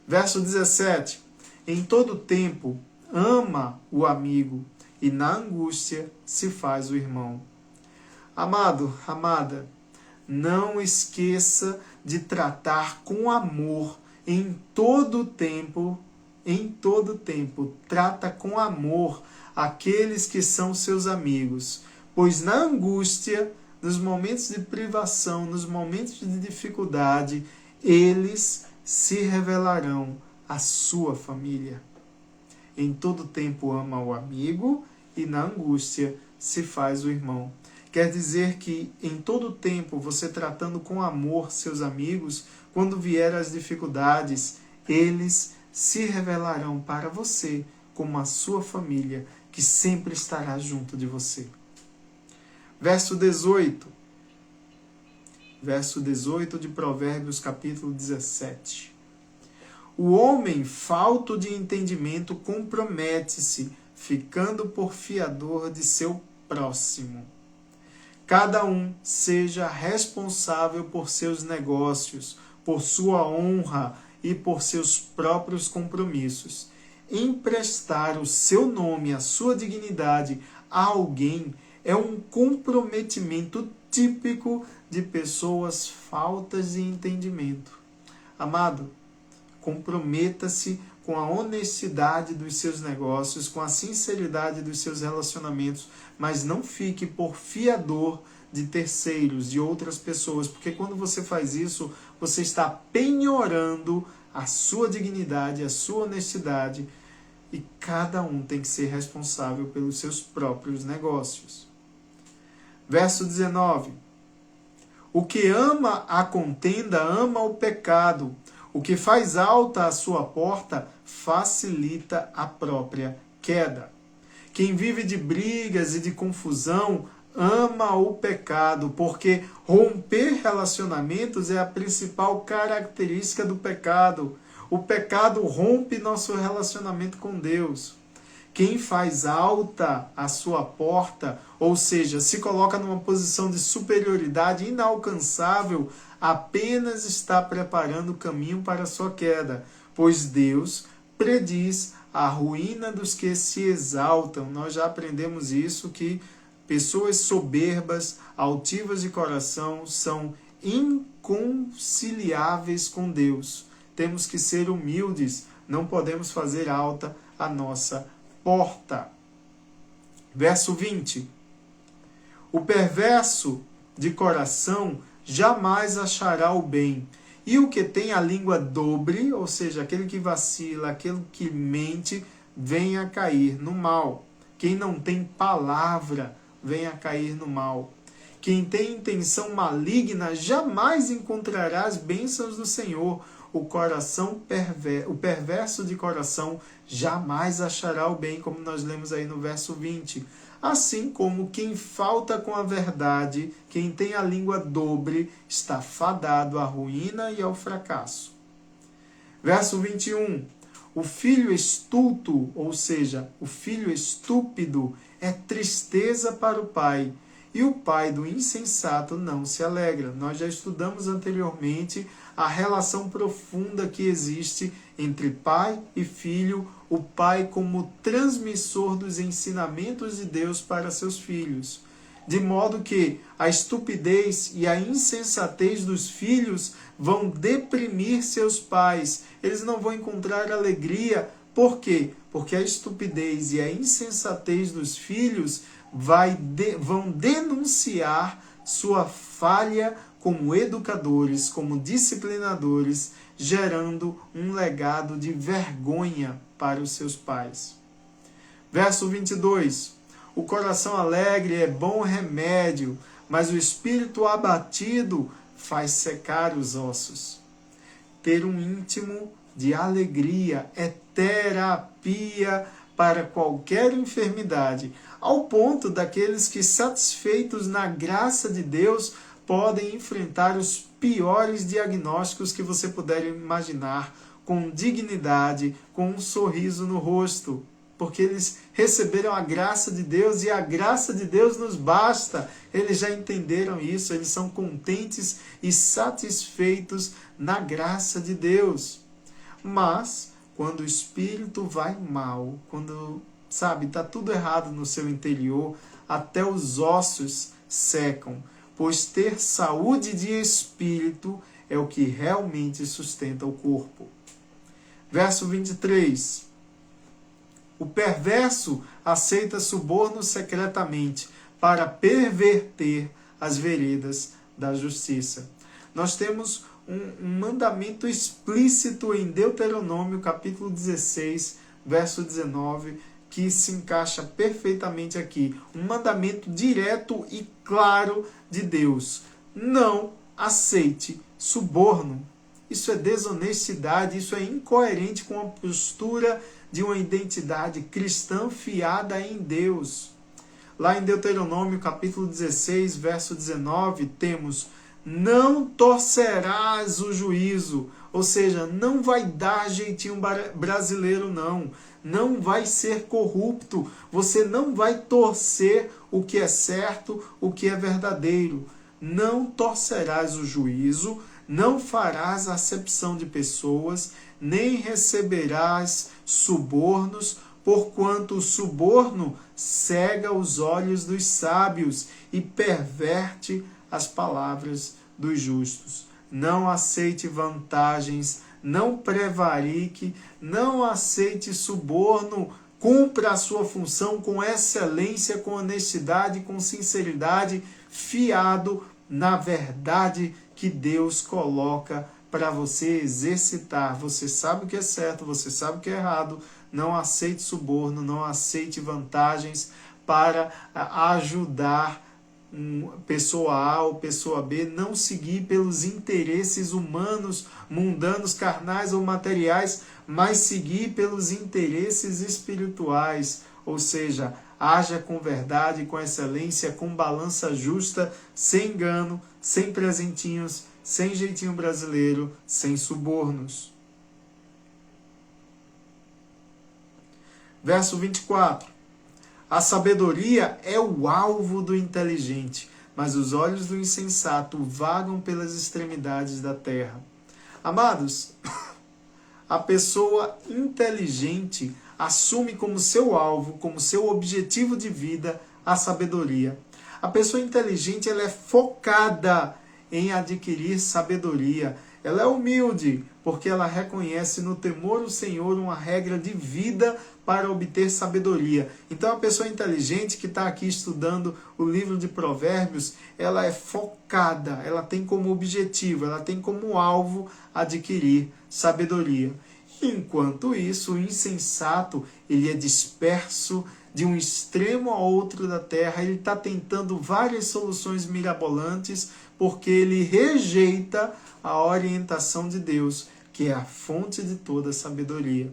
Verso 17. Em todo tempo, ama o amigo e na angústia se faz o irmão. Amado, amada, não esqueça de tratar com amor em todo tempo, trata com amor aqueles que são seus amigos, pois na angústia, nos momentos de privação, nos momentos de dificuldade, eles se revelarão à sua família. Em todo tempo ama o amigo e na angústia se faz o irmão. Quer dizer que em todo tempo, você tratando com amor seus amigos, quando vier as dificuldades, eles se revelarão para você como a sua família, que sempre estará junto de você. Verso 18. Verso 18 de Provérbios, capítulo 17. O homem falto de entendimento compromete-se, ficando por fiador de seu próximo. Cada um seja responsável por seus negócios, por sua honra e por seus próprios compromissos. Emprestar o seu nome, a sua dignidade a alguém é um comprometimento típico de pessoas faltas de entendimento. Amado, comprometa-se com a honestidade dos seus negócios, com a sinceridade dos seus relacionamentos, mas não fique por fiador de terceiros, de outras pessoas, porque quando você faz isso, você está penhorando a sua dignidade, a sua honestidade, e cada um tem que ser responsável pelos seus próprios negócios. Verso 19. O que ama a contenda, ama o pecado. O que faz alta a sua porta, facilita a própria queda. Quem vive de brigas e de confusão, ama o pecado, porque romper relacionamentos é a principal característica do pecado. O pecado rompe nosso relacionamento com Deus. Quem faz alta a sua porta, ou seja, se coloca numa posição de superioridade inalcançável, apenas está preparando o caminho para a sua queda, pois Deus prediz a ruína dos que se exaltam. Nós já aprendemos isso, que pessoas soberbas, altivas de coração, são inconciliáveis com Deus. Temos que ser humildes, não podemos fazer alta a nossa porta. Verso 20. O perverso de coração jamais achará o bem, e o que tem a língua dobre, ou seja, aquele que vacila, aquele que mente, venha a cair no mal. Quem não tem palavra, venha a cair no mal. Quem tem intenção maligna jamais encontrará as bênçãos do Senhor. O perverso de coração jamais achará o bem, como nós lemos aí no verso 20. Assim como quem falta com a verdade, quem tem a língua dobre, está fadado à ruína e ao fracasso. Verso 21. O filho estulto, ou seja, o filho estúpido, é tristeza para o pai, e o pai do insensato não se alegra. Nós já estudamos anteriormente a relação profunda que existe entre pai e filho, o pai como transmissor dos ensinamentos de Deus para seus filhos. De modo que a estupidez e a insensatez dos filhos vão deprimir seus pais. Eles não vão encontrar alegria. Por quê? Porque a estupidez e a insensatez dos filhos vão denunciar sua falha como educadores, como disciplinadores, gerando um legado de vergonha para os seus pais. Verso 22. O coração alegre é bom remédio, mas o espírito abatido faz secar os ossos. Ter um íntimo de alegria é terapia para qualquer enfermidade, ao ponto daqueles que, satisfeitos na graça de Deus, podem enfrentar os piores diagnósticos que você puder imaginar, com dignidade, com um sorriso no rosto, porque eles receberam a graça de Deus e a graça de Deus nos basta. Eles já entenderam isso, eles são contentes e satisfeitos na graça de Deus. Mas quando o espírito vai mal, quando, está tudo errado no seu interior, até os ossos secam, pois ter saúde de espírito é o que realmente sustenta o corpo. Verso 23. O perverso aceita suborno secretamente para perverter as veredas da justiça. Nós temos um mandamento explícito em Deuteronômio, capítulo 16, verso 19, que se encaixa perfeitamente aqui. Um mandamento direto e claro de Deus. Não aceite suborno. Isso é desonestidade, isso é incoerente com a postura de uma identidade cristã fiada em Deus. Lá em Deuteronômio, capítulo 16, verso 19, temos: não torcerás o juízo. Ou seja, não vai dar jeitinho brasileiro, não. Não vai ser corrupto. Você não vai torcer o que é certo, o que é verdadeiro. Não torcerás o juízo, não farás acepção de pessoas, nem receberás subornos, porquanto o suborno cega os olhos dos sábios e perverte as palavras dos justos. Não aceite vantagens, não prevarique, não aceite suborno, cumpra a sua função com excelência, com honestidade, com sinceridade, fiado na verdade que Deus coloca para você exercitar. Você sabe o que é certo, você sabe o que é errado. Não aceite suborno, não aceite vantagens para ajudar pessoa A ou pessoa B, não seguir pelos interesses humanos, mundanos, carnais ou materiais, mas seguir pelos interesses espirituais, ou seja, haja com verdade, com excelência, com balança justa, sem engano, sem presentinhos, sem jeitinho brasileiro, sem subornos. Verso 24. A sabedoria é o alvo do inteligente, mas os olhos do insensato vagam pelas extremidades da terra. Amados, a pessoa inteligente assume como seu alvo, como seu objetivo de vida, a sabedoria. A pessoa inteligente, ela é focada em adquirir sabedoria. Ela é humilde, porque ela reconhece no temor do Senhor uma regra de vida para obter sabedoria. Então a pessoa inteligente que está aqui estudando o livro de Provérbios, ela é focada, ela tem como objetivo, ela tem como alvo adquirir sabedoria. Enquanto isso, o insensato, ele é disperso de um extremo a outro da terra, ele está tentando várias soluções mirabolantes, porque ele rejeita a orientação de Deus, que é a fonte de toda sabedoria.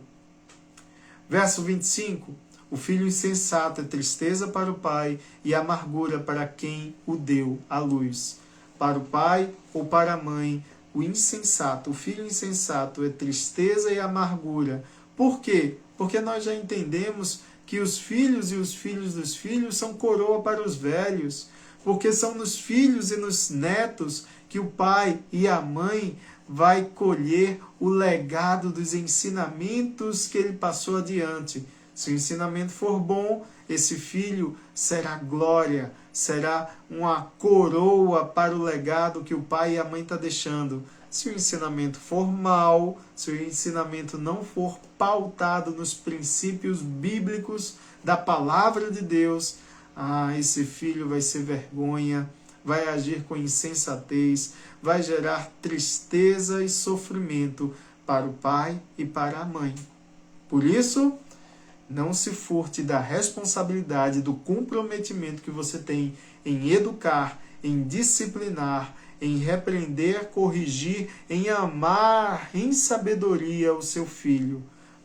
Verso 25. O filho insensato é tristeza para o pai e amargura para quem o deu à luz. Para o pai ou para a mãe, o insensato, o filho insensato é tristeza e amargura. Por quê? Porque nós já entendemos que os filhos e os filhos dos filhos são coroa para os velhos. Porque são nos filhos e nos netos que o pai e a mãe vai colher o legado dos ensinamentos que ele passou adiante. Se o ensinamento for bom, esse filho será glória, será uma coroa para o legado que o pai e a mãe estão deixando. Se o ensinamento for mau, se o ensinamento não for pautado nos princípios bíblicos da palavra de Deus, esse filho vai ser vergonha, vai agir com insensatez, vai gerar tristeza e sofrimento para o pai e para a mãe. Por isso, não se furte da responsabilidade, do comprometimento que você tem em educar, em disciplinar, em repreender, corrigir, em amar em sabedoria o seu filho.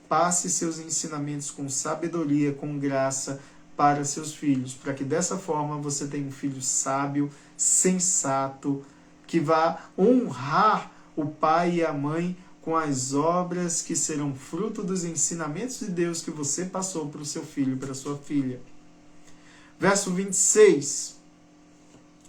Passe seus ensinamentos com sabedoria, com graça para seus filhos, para que dessa forma você tenha um filho sábio, sensato, que vá honrar o pai e a mãe com as obras que serão fruto dos ensinamentos de Deus que você passou para o seu filho e para a sua filha. Verso 26.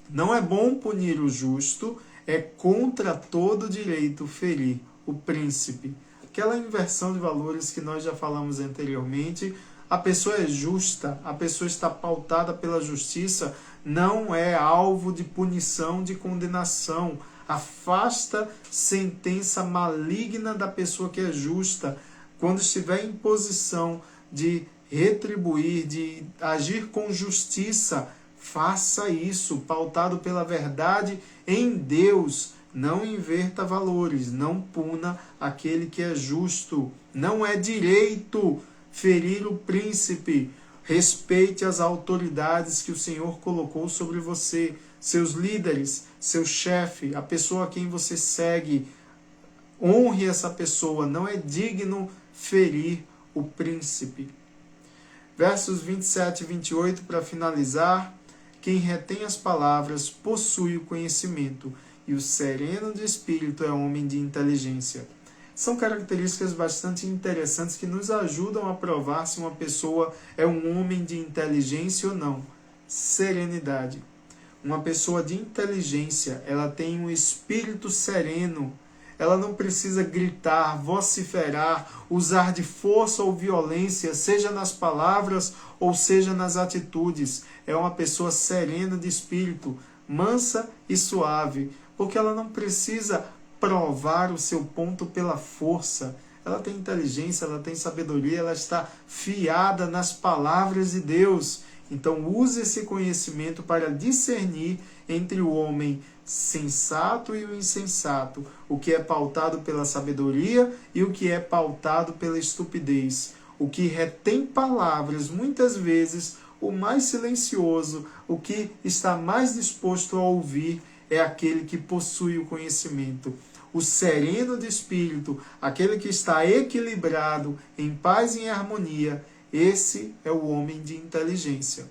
Não é bom punir o justo, é contra todo direito ferir o príncipe. Aquela inversão de valores que nós já falamos anteriormente. A pessoa é justa, a pessoa está pautada pela justiça, não é alvo de punição, de condenação. Afasta sentença maligna da pessoa que é justa. Quando estiver em posição de retribuir, de agir com justiça, faça isso, pautado pela verdade em Deus. Não inverta valores, não puna aquele que é justo. Não é direito ferir o príncipe. Respeite as autoridades que o Senhor colocou sobre você, seus líderes, seu chefe, a pessoa a quem você segue. Honre essa pessoa, não é digno ferir o príncipe. Versos 27 e 28, para finalizar. Quem retém as palavras possui o conhecimento, e o sereno de espírito é homem de inteligência. São características bastante interessantes que nos ajudam a provar se uma pessoa é um homem de inteligência ou não. Serenidade. Uma pessoa de inteligência, ela tem um espírito sereno. Ela não precisa gritar, vociferar, usar de força ou violência, seja nas palavras ou seja nas atitudes. É uma pessoa serena de espírito, mansa e suave, porque ela não precisa provar o seu ponto pela força. Ela tem inteligência, ela tem sabedoria, ela está fiada nas palavras de Deus. Então use esse conhecimento para discernir entre o homem sensato e o insensato, o que é pautado pela sabedoria e o que é pautado pela estupidez. O que retém palavras, muitas vezes, o mais silencioso, o que está mais disposto a ouvir, é aquele que possui o conhecimento. O sereno de espírito, aquele que está equilibrado, em paz e em harmonia, esse é o homem de inteligência.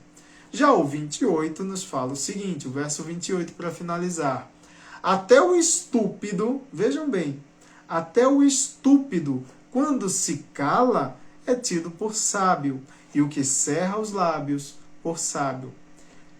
Já o 28 nos fala o seguinte, o verso 28 para finalizar. Até o estúpido, vejam bem, até o estúpido, quando se cala, é tido por sábio, e o que cerra os lábios, por sábio.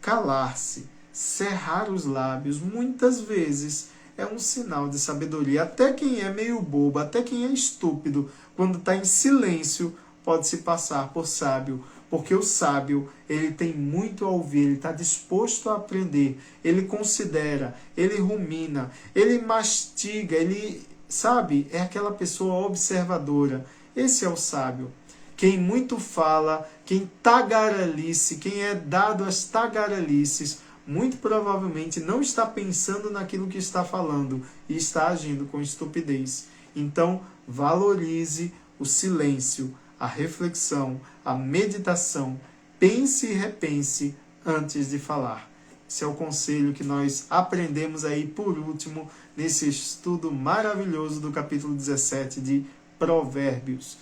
Calar-se, cerrar os lábios, muitas vezes, é um sinal de sabedoria. Até quem é meio bobo, até quem é estúpido, quando está em silêncio, pode se passar por sábio, porque o sábio, ele tem muito a ouvir, ele está disposto a aprender, ele considera, ele rumina, ele mastiga, ele, sabe, é aquela pessoa observadora. Esse é o sábio. Quem muito fala, quem tagarelice, quem é dado às tagarelices, muito provavelmente não está pensando naquilo que está falando e está agindo com estupidez. Então, valorize o silêncio, a reflexão, a meditação. Pense e repense antes de falar. Esse é o conselho que nós aprendemos aí por último nesse estudo maravilhoso do capítulo 17 de Provérbios.